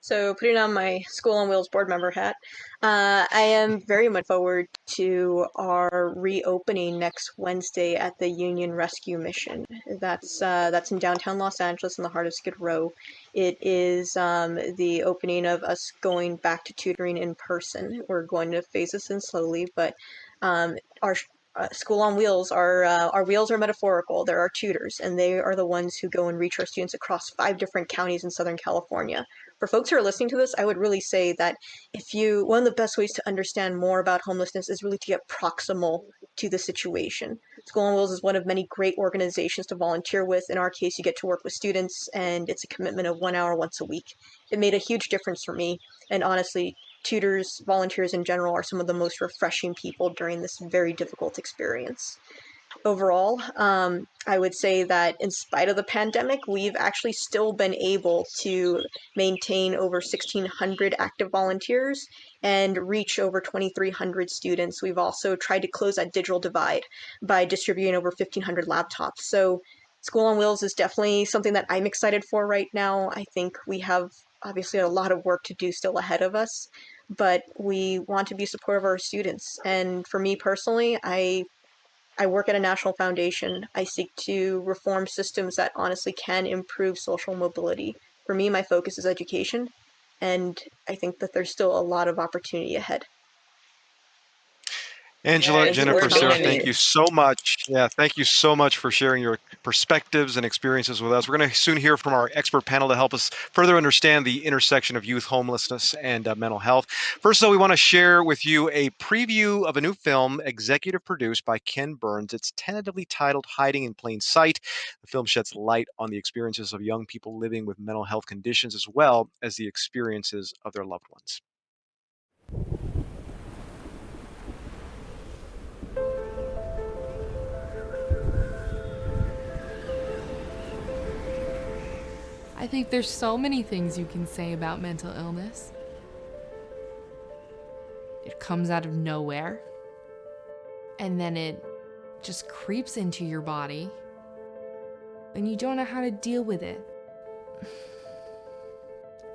So, putting on my School on Wheels board member hat, I am very much forward to our reopening next Wednesday at the Union Rescue Mission. That's in downtown Los Angeles in the heart of Skid Row. It is the opening of us going back to tutoring in person. We're going to phase this in slowly, but our School on Wheels, our wheels are metaphorical. They're our tutors, and they are the ones who go and reach our students across 5 different counties in Southern California. For folks who are listening to this, I would really say that one of the best ways to understand more about homelessness is really to get proximal to the situation. School on Wheels is one of many great organizations to volunteer with. In our case, you get to work with students, and it's a commitment of 1 hour once a week. It made a huge difference for me, and honestly, tutors, volunteers in general, are some of the most refreshing people during this very difficult experience. overall. I would say that in spite of the pandemic, we've actually still been able to maintain over 1,600 active volunteers and reach over 2,300 students. We've also tried to close that digital divide by distributing over 1,500 laptops. So School on Wheels is definitely something that I'm excited for right now. I think we have obviously a lot of work to do still ahead of us, but we want to be supportive of our students. And for me personally, I work at a national foundation. I seek to reform systems that honestly can improve social mobility. For me, my focus is education, and I think that there's still a lot of opportunity ahead. Angela, Yes, Jennifer, we're Sarah, doing thank it. you so much. Yeah, thank you so much for sharing your perspectives and experiences with us. We're going to soon hear from our expert panel to help us further understand the intersection of youth homelessness and mental health. First, though, we want to share with you a preview of a new film executive produced by Ken Burns. It's tentatively titled Hiding in Plain Sight. The film sheds light on the experiences of young people living with mental health conditions as well as the experiences of their loved ones. I think there's so many things you can say about mental illness. It comes out of nowhere, and then it just creeps into your body, and you don't know how to deal with it.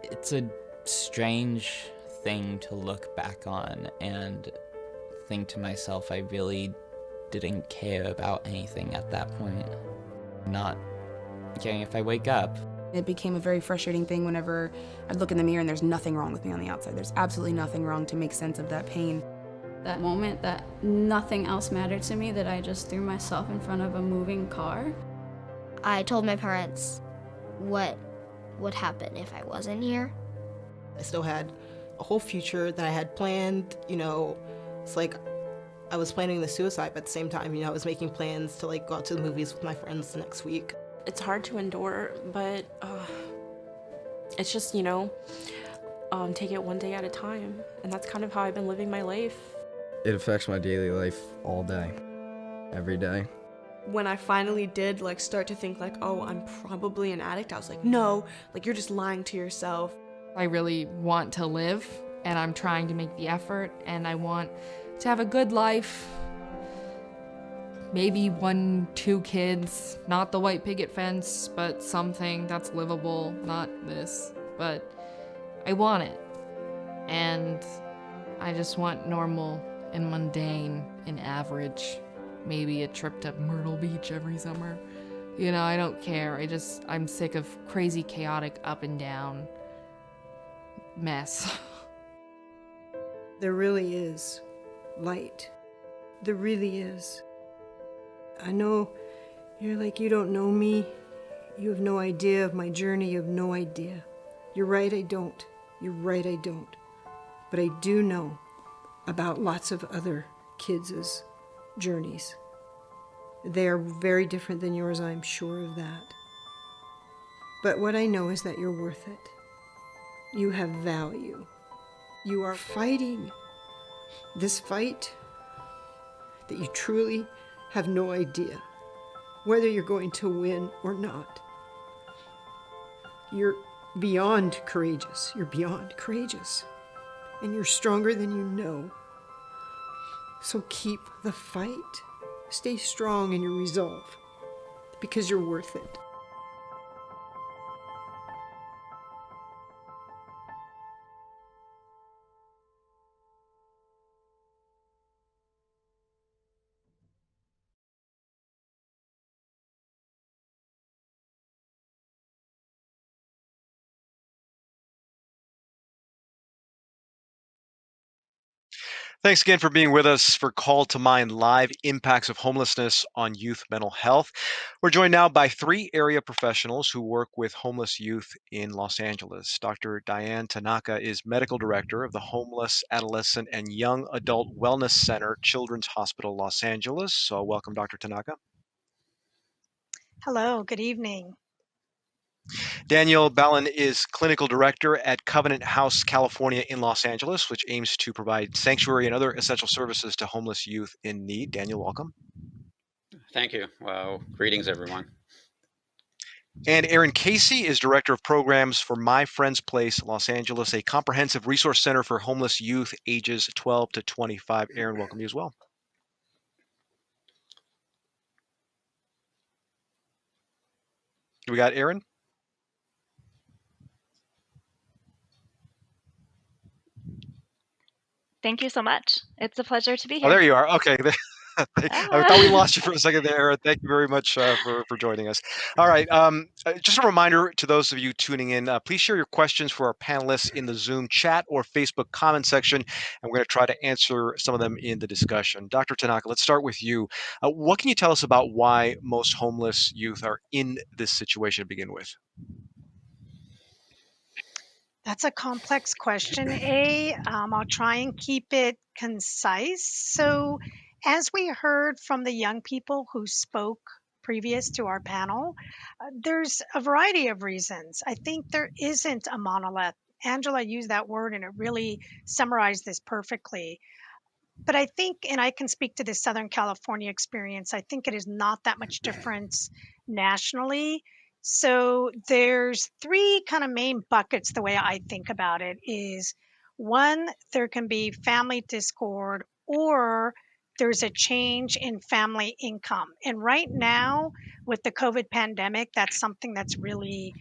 It's a strange thing to look back on and think to myself, I really didn't care about anything at that point. Not caring if I wake up. It became a very frustrating thing whenever I'd look in the mirror and there's nothing wrong with me on the outside. There's absolutely nothing wrong to make sense of that pain. That moment that nothing else mattered to me, that I just threw myself in front of a moving car. I told my parents what would happen if I wasn't here. I still had a whole future that I had planned, it's like I was planning the suicide, but at the same time, I was making plans to go out to the movies with my friends the next week. It's hard to endure, but it's just, take it one day at a time. And that's kind of how I've been living my life. It affects my daily life all day, every day. When I finally did start to think oh, I'm probably an addict, I was like, no, you're just lying to yourself. I really want to live, and I'm trying to make the effort, and I want to have a good life. Maybe 1, 2 kids, not the white picket fence, but something that's livable, not this. But I want it. And I just want normal and mundane and average. Maybe a trip to Myrtle Beach every summer. I don't care. I'm sick of crazy, chaotic, up and down mess. There really is light. There really is. I know you're you don't know me. You have no idea of my journey. You have no idea. You're right, I don't. You're right, I don't. But I do know about lots of other kids' journeys. They are very different than yours, I'm sure of that. But what I know is that you're worth it. You have value. You are fighting this fight that you truly have no idea whether you're going to win or not. You're beyond courageous. You're beyond courageous. And you're stronger than you know. So keep the fight. Stay strong in your resolve, because you're worth it. Thanks again for being with us for Call to Mind Live Impacts of Homelessness on Youth Mental Health. We're joined now by 3 area professionals who work with homeless youth in Los Angeles. Dr. Diane Tanaka is Medical Director of the Homeless, Adolescent, and Young Adult Wellness Center, Children's Hospital, Los Angeles. So welcome, Dr. Tanaka. Hello, good evening. Daniel Ballin is Clinical Director at Covenant House, California in Los Angeles, which aims to provide sanctuary and other essential services to homeless youth in need. Daniel, welcome. Thank you. Well, greetings, everyone. And Erin Casey is Director of Programs for My Friend's Place, Los Angeles, a comprehensive resource center for homeless youth ages 12 to 25. Erin, welcome to you as well. We got Erin? Thank you so much. It's a pleasure to be Oh, here. there you are. Okay. I thought we lost you for a second there, Erin. Thank you very much for joining us. All right. Just a reminder to those of you tuning in, please share your questions for our panelists in the Zoom chat or Facebook comment section, and we're going to try to answer some of them in the discussion. Dr. Tanaka, let's start with you. What can you tell us about why most homeless youth are in this situation to begin with? That's a complex question, I'll try and keep it concise. So, as we heard from the young people who spoke previous to our panel, there's a variety of reasons. I think there isn't a monolith. Angela used that word and it really summarized this perfectly. But I think, and I can speak to the Southern California experience, I think it is not that much difference nationally. So there's three kind of main buckets the way I think about it is one, there can be family discord or there's a change in family income. And right now with the COVID pandemic, that's something that's really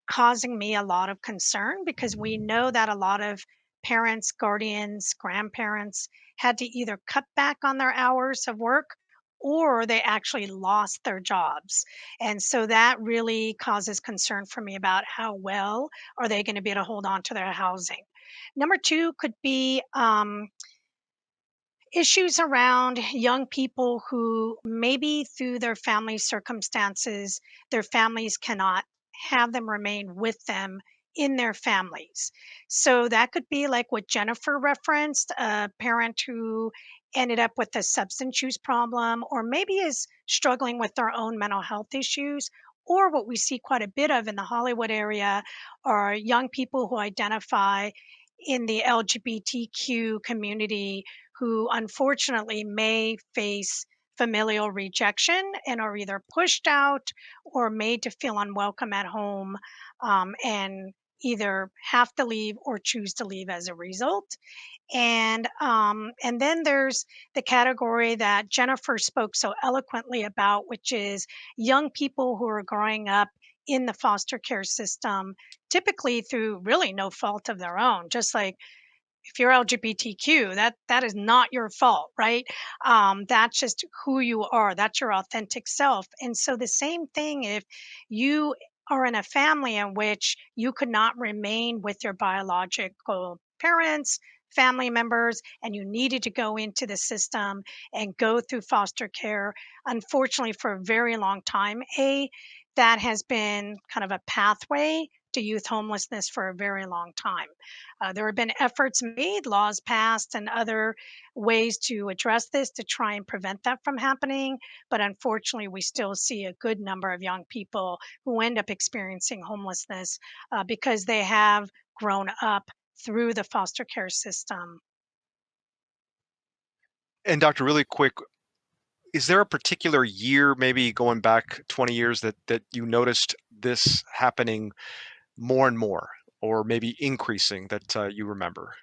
causing me a lot of concern because we know that a lot of parents, guardians, grandparents had to either cut back on their hours of work or they actually lost their jobs. And so that really causes concern for me about how well are they going to be able to hold on to their housing. Number two could be issues around young people who maybe through their family circumstances, their families cannot have them remain with them in their families. So that could be like what Jennifer referenced, a parent who ended up with a substance use problem, or maybe is struggling with their own mental health issues. Or what we see quite a bit of in the Hollywood area are young people who identify in the LGBTQ community who unfortunately may face familial rejection and are either pushed out or made to feel unwelcome at home and either have to leave or choose to leave as a result. And then there's the category that Jennifer spoke so eloquently about, which is young people who are growing up in the foster care system, typically through really no fault of their own, just like if you're LGBTQ, that is not your fault, right? That's just who you are. That's your authentic self. And so the same thing if you are in a family in which you could not remain with your biological parents, family members, and you needed to go into the system and go through foster care, unfortunately, for a very long time, that has been kind of a pathway to youth homelessness for a very long time. There have been efforts made, laws passed, and other ways to address this to try and prevent that from happening. But unfortunately, we still see a good number of young people who end up experiencing homelessness because they have grown up through the foster care system. And Doctor, really quick, is there a particular year, maybe going back 20 years, that you noticed this happening more and more, or maybe increasing that you remember?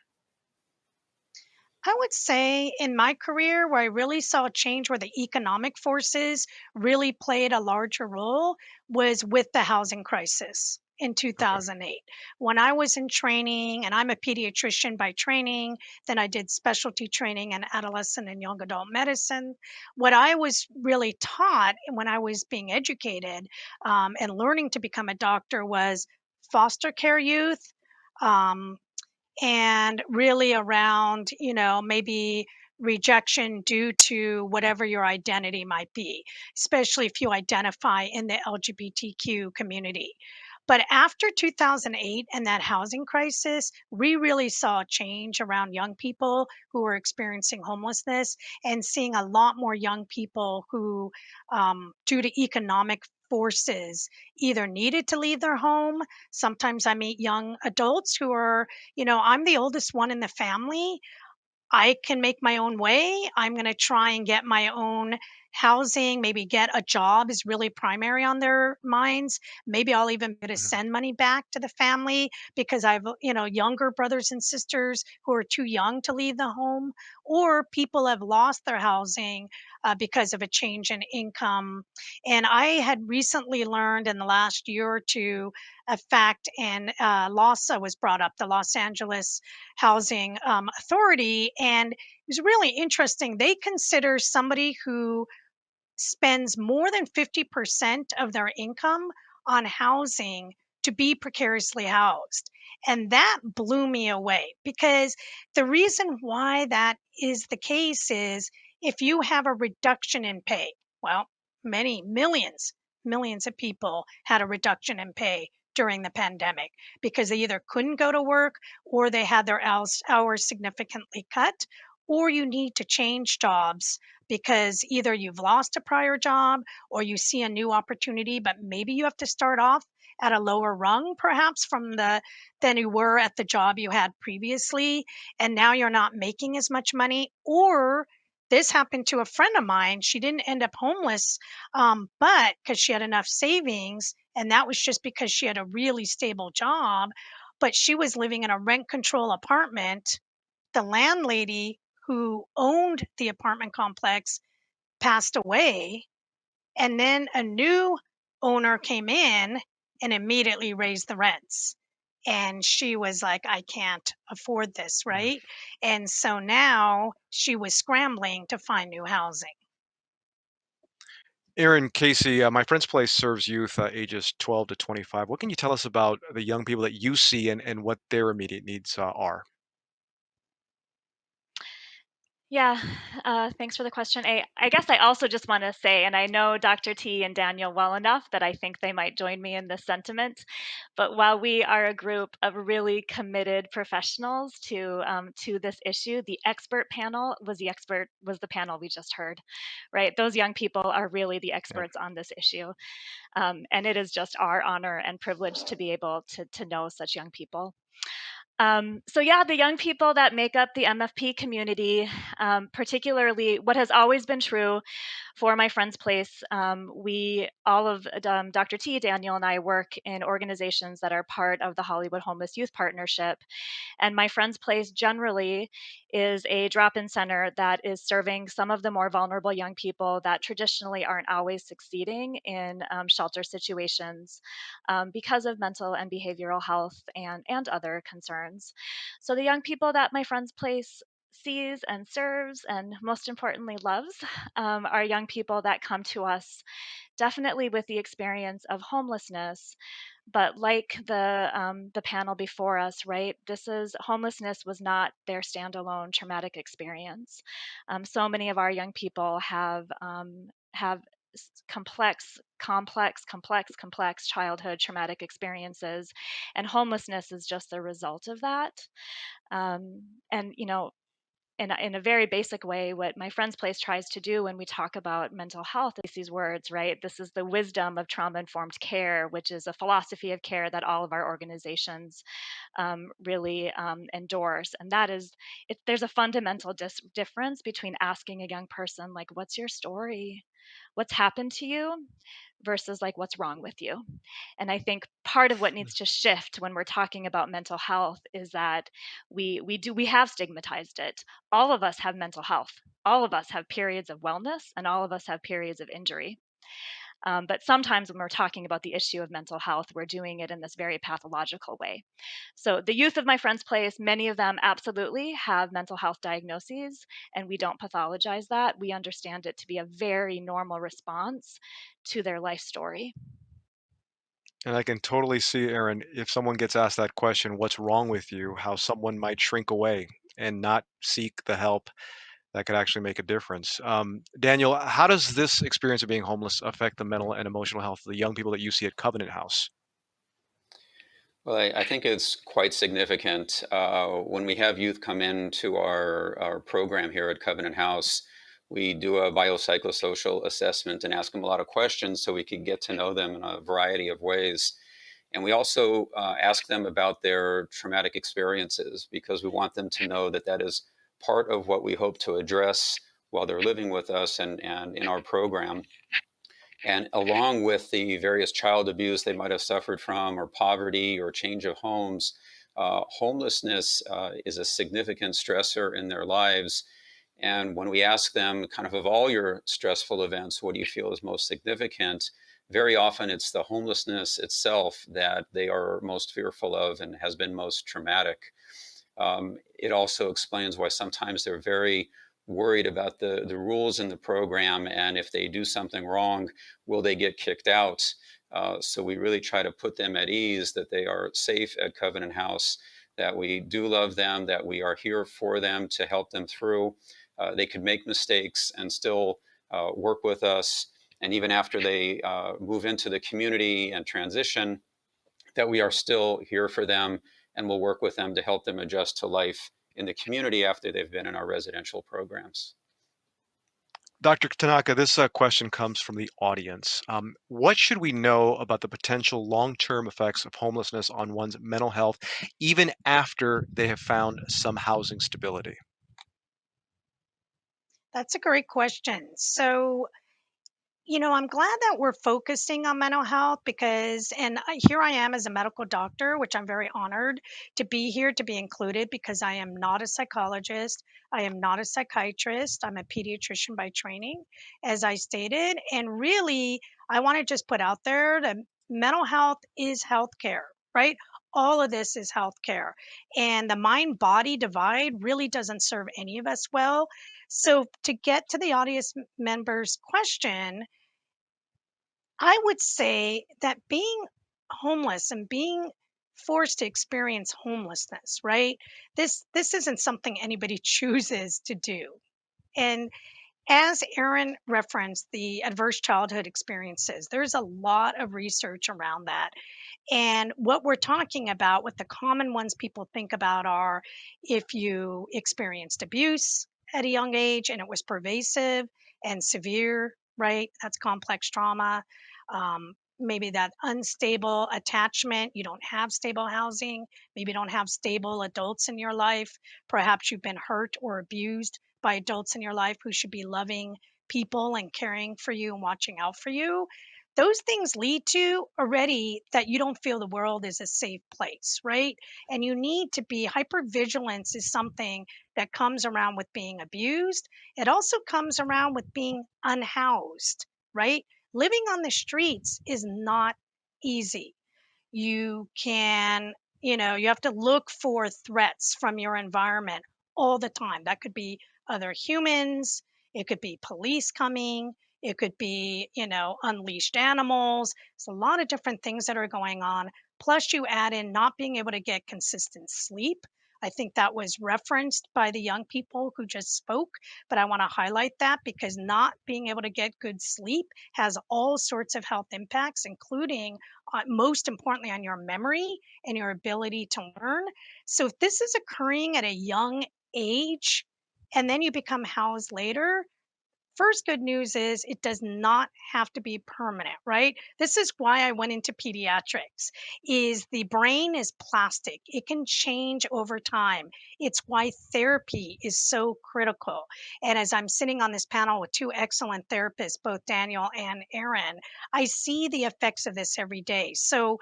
I would say in my career, where I really saw a change where the economic forces really played a larger role was with the housing crisis in 2008. When I was in training, and I'm a pediatrician by training, then I did specialty training in adolescent and young adult medicine. What I was really taught when I was being educated and learning to become a doctor was foster care youth. Um, and really around, maybe rejection due to whatever your identity might be, especially if you identify in the LGBTQ community. But after 2008 and that housing crisis, we really saw a change around young people who were experiencing homelessness and seeing a lot more young people who, due to economic forces, either needed to leave their home. Sometimes I meet young adults who are, I'm the oldest one in the family. I can make my own way. I'm going to try and get my own housing, maybe get a job is really primary on their minds. Maybe I'll even be able to send money back to the family because I've, younger brothers and sisters who are too young to leave the home, or people have lost their housing because of a change in income. And I had recently learned in the last year or two a fact, and LAHSA was brought up, the Los Angeles Housing Authority, and it was really interesting. They consider somebody who spends more than 50% of their income on housing to be precariously housed. And that blew me away because the reason why that is the case is if you have a reduction in pay, well, many millions of people had a reduction in pay during the pandemic because they either couldn't go to work or they had their hours significantly cut, or you need to change jobs because either you've lost a prior job or you see a new opportunity, but maybe you have to start off at a lower rung perhaps than you were at the job you had previously, and now you're not making as much money. Or this happened to a friend of mine. She didn't end up homeless, but because she had enough savings, and that was just because she had a really stable job, but she was living in a rent control apartment. The landlady who owned the apartment complex passed away, and then a new owner came in and immediately raised the rents. And she was like, I can't afford this, right? And so now she was scrambling to find new housing. Erin, Casey, my friend's place serves youth ages 12 to 25. What can you tell us about the young people that you see and what their immediate needs are? Yeah, thanks for the question. I guess I also just want to say, and I know Dr. T and Daniel well enough that I think they might join me in this sentiment. But while we are a group of really committed professionals to this issue, the expert panel was the panel we just heard, right? Those young people are really the experts on this issue, and it is just our honor and privilege to be able to know such young people. So yeah, the young people that make up the MFP community, particularly what has always been true for my friend's place, all of Dr. T, Daniel, and I work in organizations that are part of the Hollywood Homeless Youth Partnership. And my friend's place generally is a drop-in center that is serving some of the more vulnerable young people that traditionally aren't always succeeding in shelter situations because of mental and behavioral health and other concerns. So the young people that my friend's place sees and serves and most importantly loves are young people that come to us definitely with the experience of homelessness, but like the panel before us, right? Homelessness was not their standalone traumatic experience. So many of our young people have complex childhood traumatic experiences, and homelessness is just the result of that. And in a very basic way, what my friend's place tries to do when we talk about mental health is these words, right? This is the wisdom of trauma-informed care, which is a philosophy of care that all of our organizations really endorse. And that is, there's a fundamental difference between asking a young person, like, what's your story? What's happened to you? Versus like, what's wrong with you? And I think part of what needs to shift when we're talking about mental health is that we have stigmatized it. All of us have mental health. All of us have periods of wellness, and all of us have periods of injury. But sometimes when we're talking about the issue of mental health, we're doing it in this very pathological way. So the youth of my friend's place, many of them absolutely have mental health diagnoses, and we don't pathologize that. We understand it to be a very normal response to their life story. And I can totally see, Erin, if someone gets asked that question, what's wrong with you, how someone might shrink away and not seek the help that could actually make a difference. Daniel, how does this experience of being homeless affect the mental and emotional health of the young people that you see at Covenant House? Well, I think it's quite significant. When we have youth come into our program here at Covenant House, we do a biopsychosocial assessment and ask them a lot of questions so we can get to know them in a variety of ways. And we also ask them about their traumatic experiences because we want them to know that that is part of what we hope to address while they're living with us and in our program. And along with the various child abuse they might have suffered from, or poverty, or change of homes, homelessness is a significant stressor in their lives. And when we ask them, kind of all your stressful events, what do you feel is most significant? Very often it's the homelessness itself that they are most fearful of and has been most traumatic. It also explains why sometimes they're very worried about the rules in the program, and if they do something wrong, will they get kicked out? So we really try to put them at ease that they are safe at Covenant House, that we do love them, that we are here for them to help them through. They could make mistakes and still work with us. And even after they move into the community and transition, that we are still here for them and will work with them to help them adjust to life in the community after they've been in our residential programs. Dr. Tanaka, this question comes from the audience. What should we know about the potential long-term effects of homelessness on one's mental health, even after they have found some housing stability? That's a great question. So, I'm glad that we're focusing on mental health because, and here I am as a medical doctor, which I'm very honored to be here to be included because I am not a psychologist. I am not a psychiatrist. I'm a pediatrician by training, as I stated. And really, I want to just put out there that mental health is healthcare, right? All of this is healthcare. And the mind body divide really doesn't serve any of us well. So, to get to the audience members' question, I would say that being homeless and being forced to experience homelessness, right? This isn't something anybody chooses to do. And as Erin referenced, the adverse childhood experiences, there's a lot of research around that. And what we're talking about, what the common ones people think about are if you experienced abuse at a young age and it was pervasive and severe, right? That's complex trauma. Maybe that unstable attachment, you don't have stable housing, maybe you don't have stable adults in your life. Perhaps you've been hurt or abused by adults in your life who should be loving people and caring for you and watching out for you. Those things lead to already that you don't feel the world is a safe place, right? And you need to be hypervigilance is something that comes around with being abused. It also comes around with being unhoused, right? Living on the streets is not easy. You can, you have to look for threats from your environment all the time. That could be other humans, it could be police coming, it could be, unleashed animals. There's a lot of different things that are going on. Plus, you add in not being able to get consistent sleep. I think that was referenced by the young people who just spoke, but I want to highlight that because not being able to get good sleep has all sorts of health impacts, including most importantly on your memory and your ability to learn. So if this is occurring at a young age and then you become housed later, first good news is it does not have to be permanent, right? This is why I went into pediatrics. Is the brain is plastic. It can change over time. It's why therapy is so critical. And as I'm sitting on this panel with two excellent therapists, both Daniel and Erin, I see the effects of this every day. So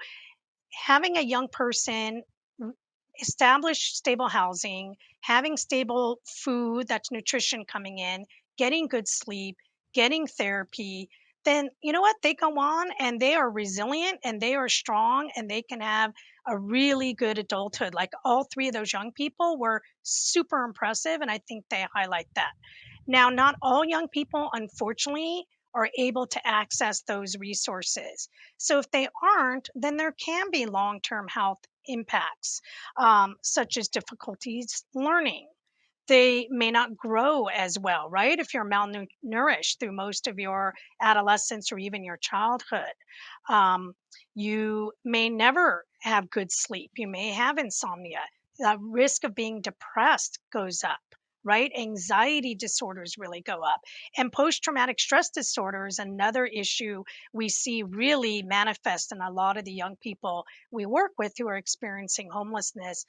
having a young person establish stable housing, having stable food, that's nutrition coming in, getting good sleep, getting therapy, then you know what? They go on and they are resilient and they are strong and they can have a really good adulthood. Like all three of those young people were super impressive, and I think they highlight that. Now, not all young people, unfortunately, are able to access those resources. So if they aren't, then there can be long term health impacts, such as difficulties learning. They may not grow as well, right? If you're malnourished through most of your adolescence or even your childhood, um, you may never have good sleep. You may have insomnia. The risk of being depressed goes up, right? Anxiety disorders really go up. And post traumatic stress disorder is another issue we see really manifest in a lot of the young people we work with who are experiencing homelessness.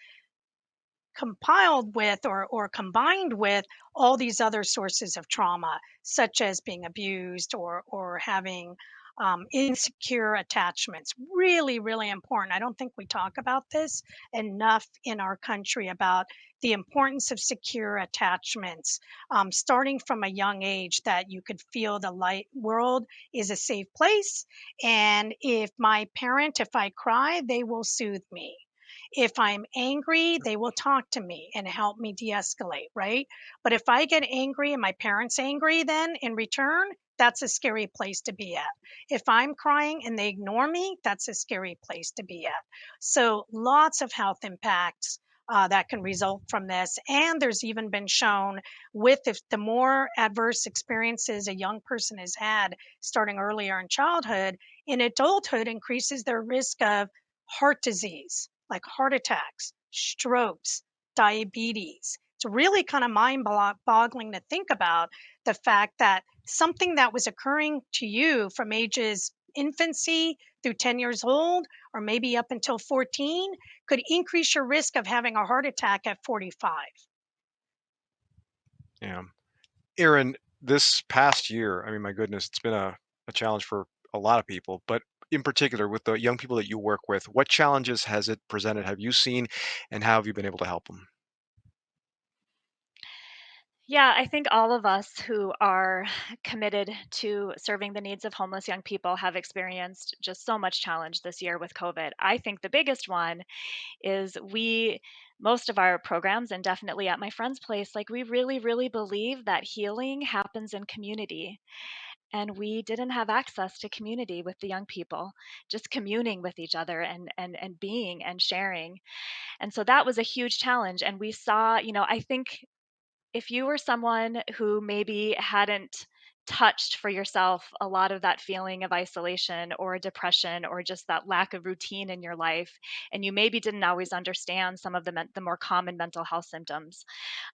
compiled with or combined with all these other sources of trauma, such as being abused or having insecure attachments. Really, really important. I don't think we talk about this enough in our country about the importance of secure attachments, starting from a young age, that you could feel the light world is a safe place. And if I cry, they will soothe me. If I'm angry, they will talk to me and help me de escalate, right? But if I get angry and my parents angry, then in return, that's a scary place to be at. If I'm crying and they ignore me, that's a scary place to be at. So, lots of health impacts that can result from this. And there's even been shown with if the more adverse experiences a young person has had starting earlier in childhood, in adulthood increases their risk of heart disease, like heart attacks, strokes, diabetes. It's really kind of mind boggling to think about the fact that something that was occurring to you from ages infancy through 10 years old, or maybe up until 14, could increase your risk of having a heart attack at 45. Yeah. Erin, this past year, I mean, my goodness, it's been a challenge for a lot of people, but in particular with the young people that you work with, what challenges has it presented? Have you seen, and how have you been able to help them? Yeah, I think all of us who are committed to serving the needs of homeless young people have experienced just so much challenge this year with COVID. I think the biggest one is most of our programs, and definitely at my friend's place, like we really, really believe that healing happens in community. And we didn't have access to community with the young people, just communing with each other and being and sharing. And so that was a huge challenge. And we saw, I think if you were someone who maybe hadn't touched for yourself a lot of that feeling of isolation or depression or just that lack of routine in your life, and you maybe didn't always understand some of the more common mental health symptoms,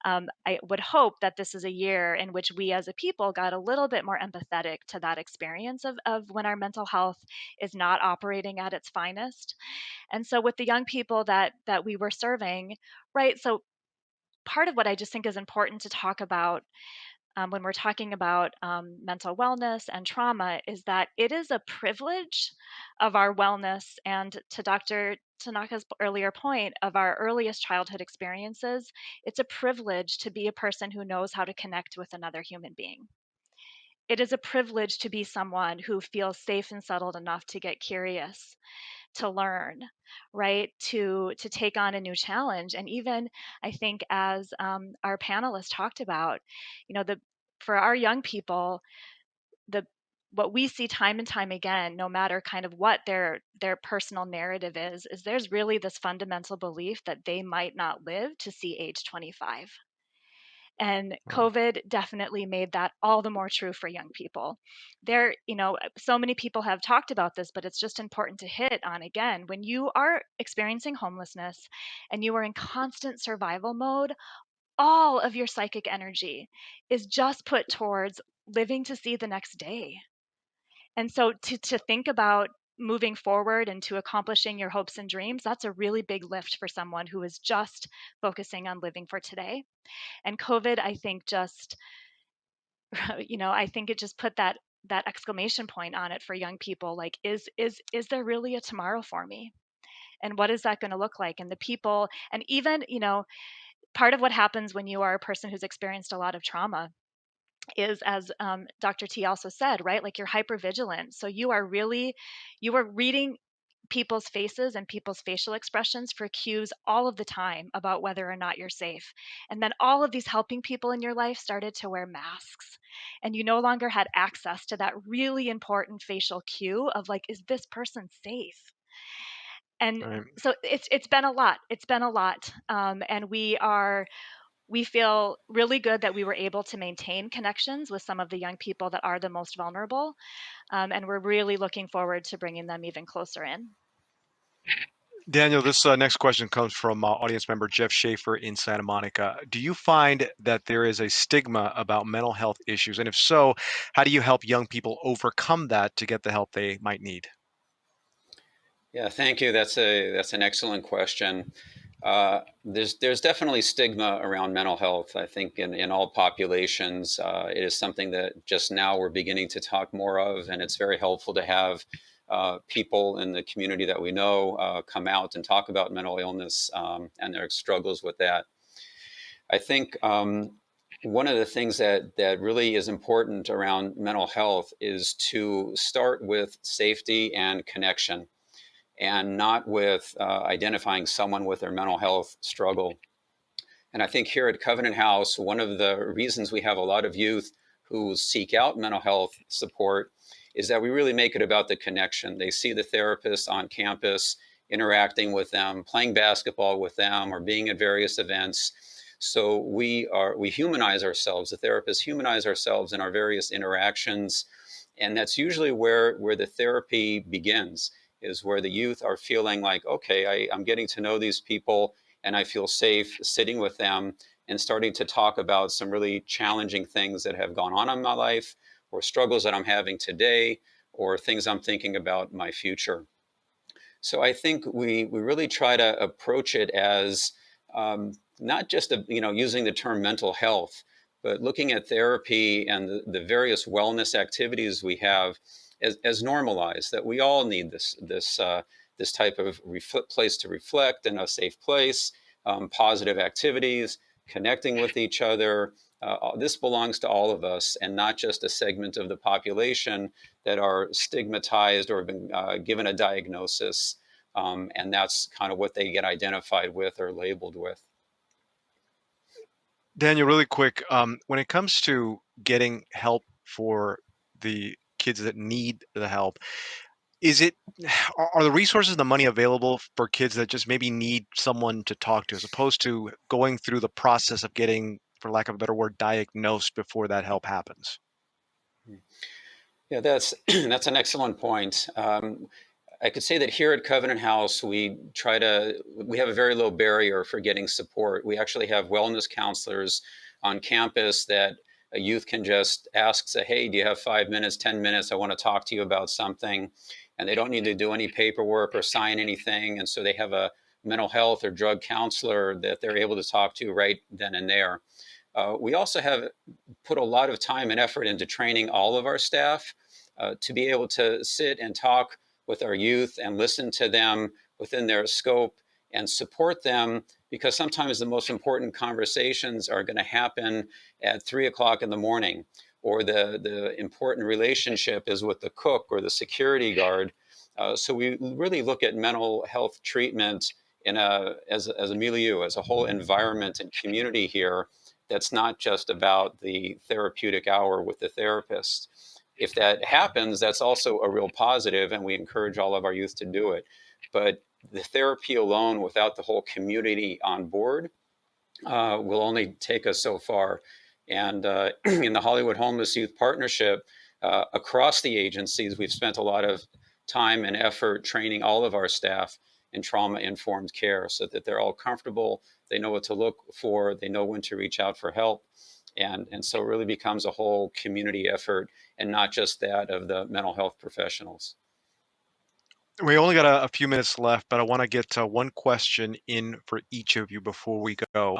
I would hope that this is a year in which we as a people got a little bit more empathetic to that experience of when our mental health is not operating at its finest. And so with the young people that we were serving, right? So part of what I just think is important to talk about when we're talking about mental wellness and trauma is that it is a privilege of our wellness, and to Dr. Tanaka's earlier point of our earliest childhood experiences, it's a privilege to be a person who knows how to connect with another human being. It is a privilege to be someone who feels safe and settled enough to get curious, to learn, right, to take on a new challenge. And even I think as our panelists talked about, the for our young people, the what we see time and time again, no matter kind of what their personal narrative is there's really this fundamental belief that they might not live to see age 25. And COVID definitely made that all the more true for young people. So many people have talked about this, but it's just important to hit on again. When you are experiencing homelessness and you are in constant survival mode, all of your psychic energy is just put towards living to see the next day. And so to think about moving forward and to accomplishing your hopes and dreams, that's a really big lift for someone who is just focusing on living for today. And COVID, I think just, I think it just put that exclamation point on it for young people. Like, is there really a tomorrow for me? And what is that going to look like? And the people, and even, part of what happens when you are a person who's experienced a lot of trauma is, as Dr. T also said, right? Like you're hyper vigilant. So you are reading people's faces and people's facial expressions for cues all of the time about whether or not you're safe. And then all of these helping people in your life started to wear masks. And you no longer had access to that really important facial cue of like, is this person safe? And Right. so it's been a lot. It's been a lot. And we feel really good that we were able to maintain connections with some of the young people that are the most vulnerable. And we're really looking forward to bringing them even closer in. Daniel, this next question comes from audience member Jeff Schaefer in Santa Monica. Do you find that there is a stigma about mental health issues? And if so, how do you help young people overcome that to get the help they might need? Yeah, thank you. That's an excellent question. There's definitely stigma around mental health. I think in all populations, it is something that just now we're beginning to talk more of, and it's very helpful to have people in the community that we know come out and talk about mental illness and their struggles with that. I think one of the things that really is important around mental health is to start with safety and connection, and not with identifying someone with their mental health struggle. And I think here at Covenant House, one of the reasons we have a lot of youth who seek out mental health support is that we really make it about the connection. They see the therapist on campus, interacting with them, playing basketball with them, or being at various events. So we humanize ourselves. The therapists humanize ourselves in our various interactions, and that's usually where the therapy begins. Is where the youth are feeling like, okay, I'm getting to know these people, and I feel safe sitting with them and starting to talk about some really challenging things that have gone on in my life, or struggles that I'm having today, or things I'm thinking about my future. So I think we really try to approach it as not just using the term mental health, but looking at therapy and the various wellness activities we have as normalized. That we all need this type of place to reflect in a safe place, positive activities, connecting with each other. This belongs to all of us, and not just a segment of the population that are stigmatized or been given a diagnosis, and that's kind of what they get identified with or labeled with. Daniel, really quick, when it comes to getting help for the kids that need the help, is it are the resources, the money available for kids that just maybe need someone to talk to, as opposed to going through the process of getting, for lack of a better word, diagnosed before that help happens? Yeah, that's that's an excellent point. I could say that here at Covenant House, we have a very low barrier for getting support. We actually have wellness counselors on campus that a youth can just ask, say, hey, do you have 5 minutes, 10 minutes? I want to talk to you about something. And they don't need to do any paperwork or sign anything. And so they have a mental health or drug counselor that they're able to talk to right then and there. We also have put a lot of time and effort into training all of our staff to be able to sit and talk with our youth and listen to them within their scope and support them, because sometimes the most important conversations are going to happen at 3 o'clock in the morning, or the important relationship is with the cook or the security guard. So we really look at mental health treatment as a milieu, as a whole environment and community here. That's not just about the therapeutic hour with the therapist. If that happens, that's also a real positive, and we encourage all of our youth to do it. But the therapy alone, without the whole community on board, will only take us so far. And in the Hollywood Homeless Youth Partnership, across the agencies, we've spent a lot of time and effort training all of our staff in trauma-informed care, so that they're all comfortable, they know what to look for, they know when to reach out for help. And so it really becomes a whole community effort, and not just that of the mental health professionals. We only got a few minutes left, but I want to get one question in for each of you before we go.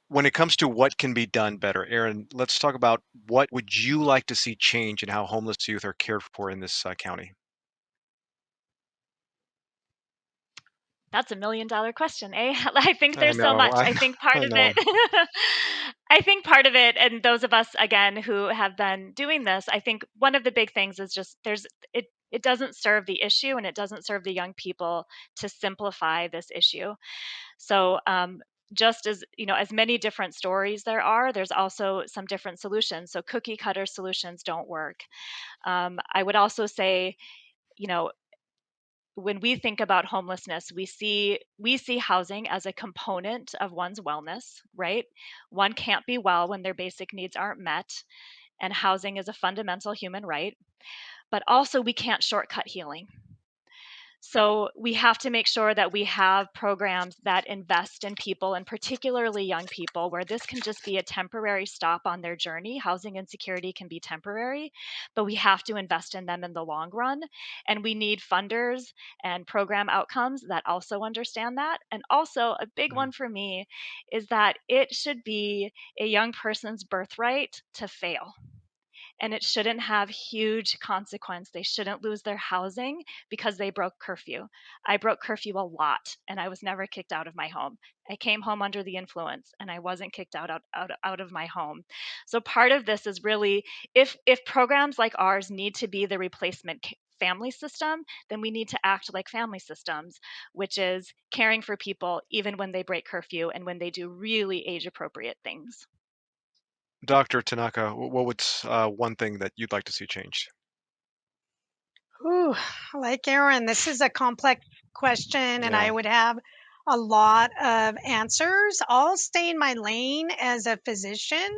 When it comes to what can be done better, Erin, let's talk about what would you like to see change in how homeless youth are cared for in this county? That's a $1 million question, eh? I think I there's so know, much. I think part I of know. it, I think part of it, and those of us again who have been doing this, I think one of the big things is just it doesn't serve the issue, and it doesn't serve the young people to simplify this issue. So just as as many different stories there's also some different solutions. So cookie cutter solutions don't work. I would also say, you know, when we think about homelessness, we see housing as a component of one's wellness, right? One can't be well when their basic needs aren't met, and housing is a fundamental human right. But also, we can't shortcut healing. So we have to make sure that we have programs that invest in people, and particularly young people, where this can just be a temporary stop on their journey. Housing insecurity can be temporary, but we have to invest in them in the long run. And we need funders and program outcomes that also understand that. And also, a big one for me is that it should be a young person's birthright to fail. And it shouldn't have huge consequence. They shouldn't lose their housing because they broke curfew. I broke curfew a lot, and I was never kicked out of my home. I came home under the influence, and I wasn't kicked out of my home. So part of this is really, if programs like ours need to be the replacement family system, then we need to act like family systems, which is caring for people even when they break curfew and when they do really age appropriate things. Dr. Tanaka, what's one thing that you'd like to see changed? Ooh, like Erin, this is a complex question, and I Yeah. would have a lot of answers. I'll stay in my lane as a physician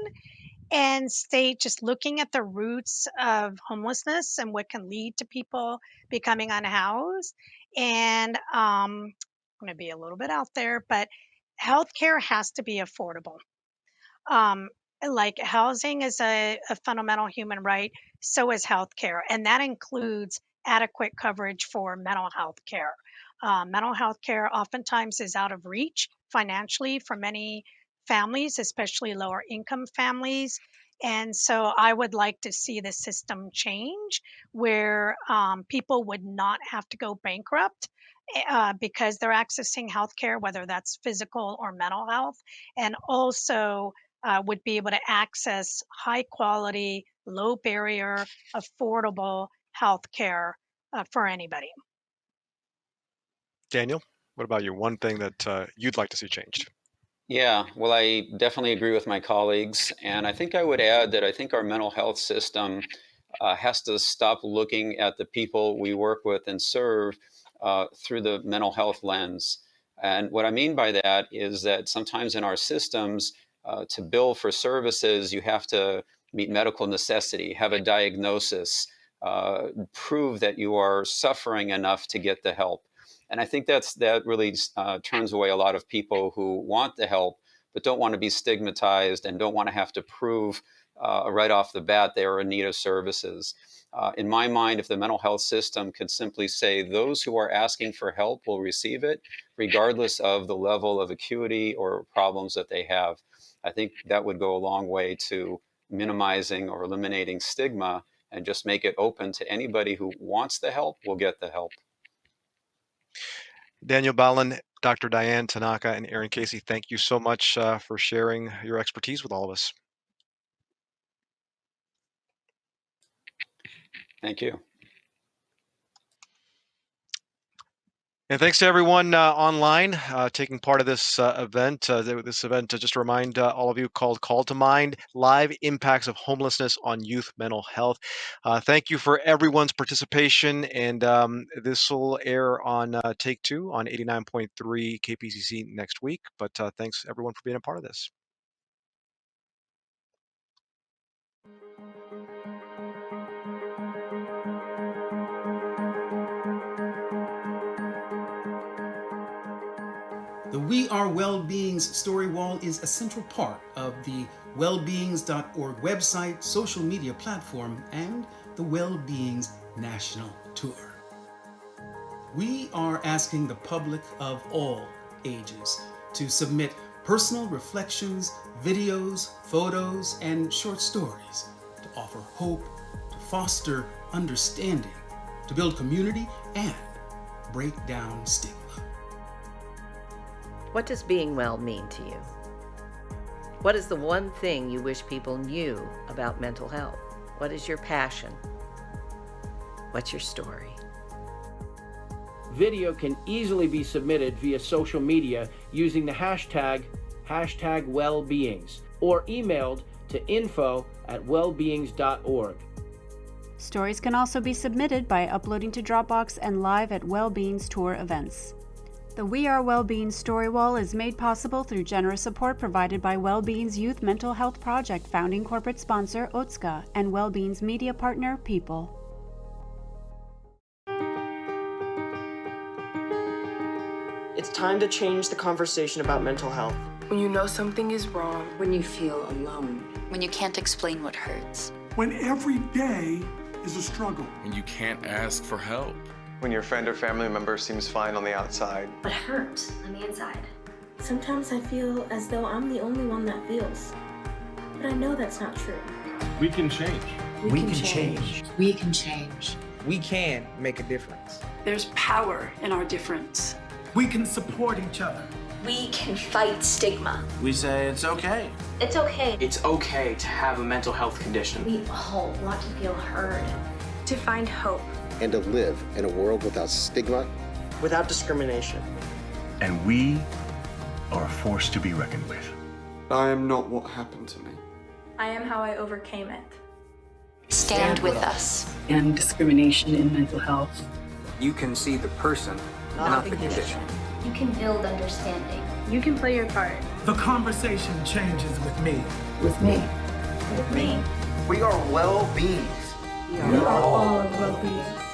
and stay just looking at the roots of homelessness and what can lead to people becoming unhoused. And I'm going to be a little bit out there, but healthcare has to be affordable. Um, like housing is a fundamental human right, so is healthcare, and that includes adequate coverage for mental health care. Mental health care oftentimes is out of reach financially for many families, especially lower income families. And so I would like to see the system change where people would not have to go bankrupt because they're accessing healthcare, whether that's physical or mental health, and also would be able to access high quality, low barrier, affordable health care for anybody. Daniel, what about you? One thing that you'd like to see changed? Yeah, well, I definitely agree with my colleagues. And I think I would add that I think our mental health system has to stop looking at the people we work with and serve through the mental health lens. And what I mean by that is that sometimes in our systems, to bill for services, you have to meet medical necessity, have a diagnosis, prove that you are suffering enough to get the help. And I think that really turns away a lot of people who want the help, but don't want to be stigmatized and don't want to have to prove right off the bat they are in need of services. In my mind, if the mental health system could simply say those who are asking for help will receive it, regardless of the level of acuity or problems that they have, I think that would go a long way to minimizing or eliminating stigma and just make it open to anybody who wants the help will get the help. Daniel Ballin, Dr. Diane Tanaka, and Erin Casey, thank you so much for sharing your expertise with all of us. Thank you. And thanks to everyone online taking part of this event. This event, just to remind all of you, called Call to Mind, Live Impacts of Homelessness on Youth Mental Health. Thank you for everyone's participation. And this will air on Take Two on 89.3 KPCC next week. But thanks everyone for being a part of this. The We Are Wellbeings story wall is a central part of the wellbeings.org website, social media platform, and the Wellbeings National Tour. We are asking the public of all ages to submit personal reflections, videos, photos, and short stories to offer hope, to foster understanding, to build community, and break down stigma. What does being well mean to you? What is the one thing you wish people knew about mental health? What is your passion? What's your story? Video can easily be submitted via social media using the hashtag #wellbeings or emailed to info@wellbeings.org. Stories can also be submitted by uploading to Dropbox and live at Wellbeings Tour events. The We Are Wellbeing Story Wall is made possible through generous support provided by Wellbeing's Youth Mental Health Project founding corporate sponsor Otska and Wellbeing's media partner People. time to change the conversation about mental health. When you know something is wrong. When you feel alone. When you can't explain what hurts. When every day is a struggle. When you can't ask for help. When your friend or family member seems fine on the outside. But hurt on the inside. Sometimes I feel as though I'm the only one that feels. But I know that's not true. We can change. We can change. We can change. We can make a difference. There's power in our difference. We can support each other. We can fight stigma. We say it's okay. It's okay. It's okay to have a mental health condition. We all want to feel heard. To find hope. And to live in a world without stigma. Without discrimination. And we are a force to be reckoned with. I am not what happened to me. I am how I overcame it. Stand with us. And discrimination in mental health. You can see the person, not the condition. You can build understanding. You can play your part. The conversation changes with me. With me. With me. We are well-beings. We are all well-beings.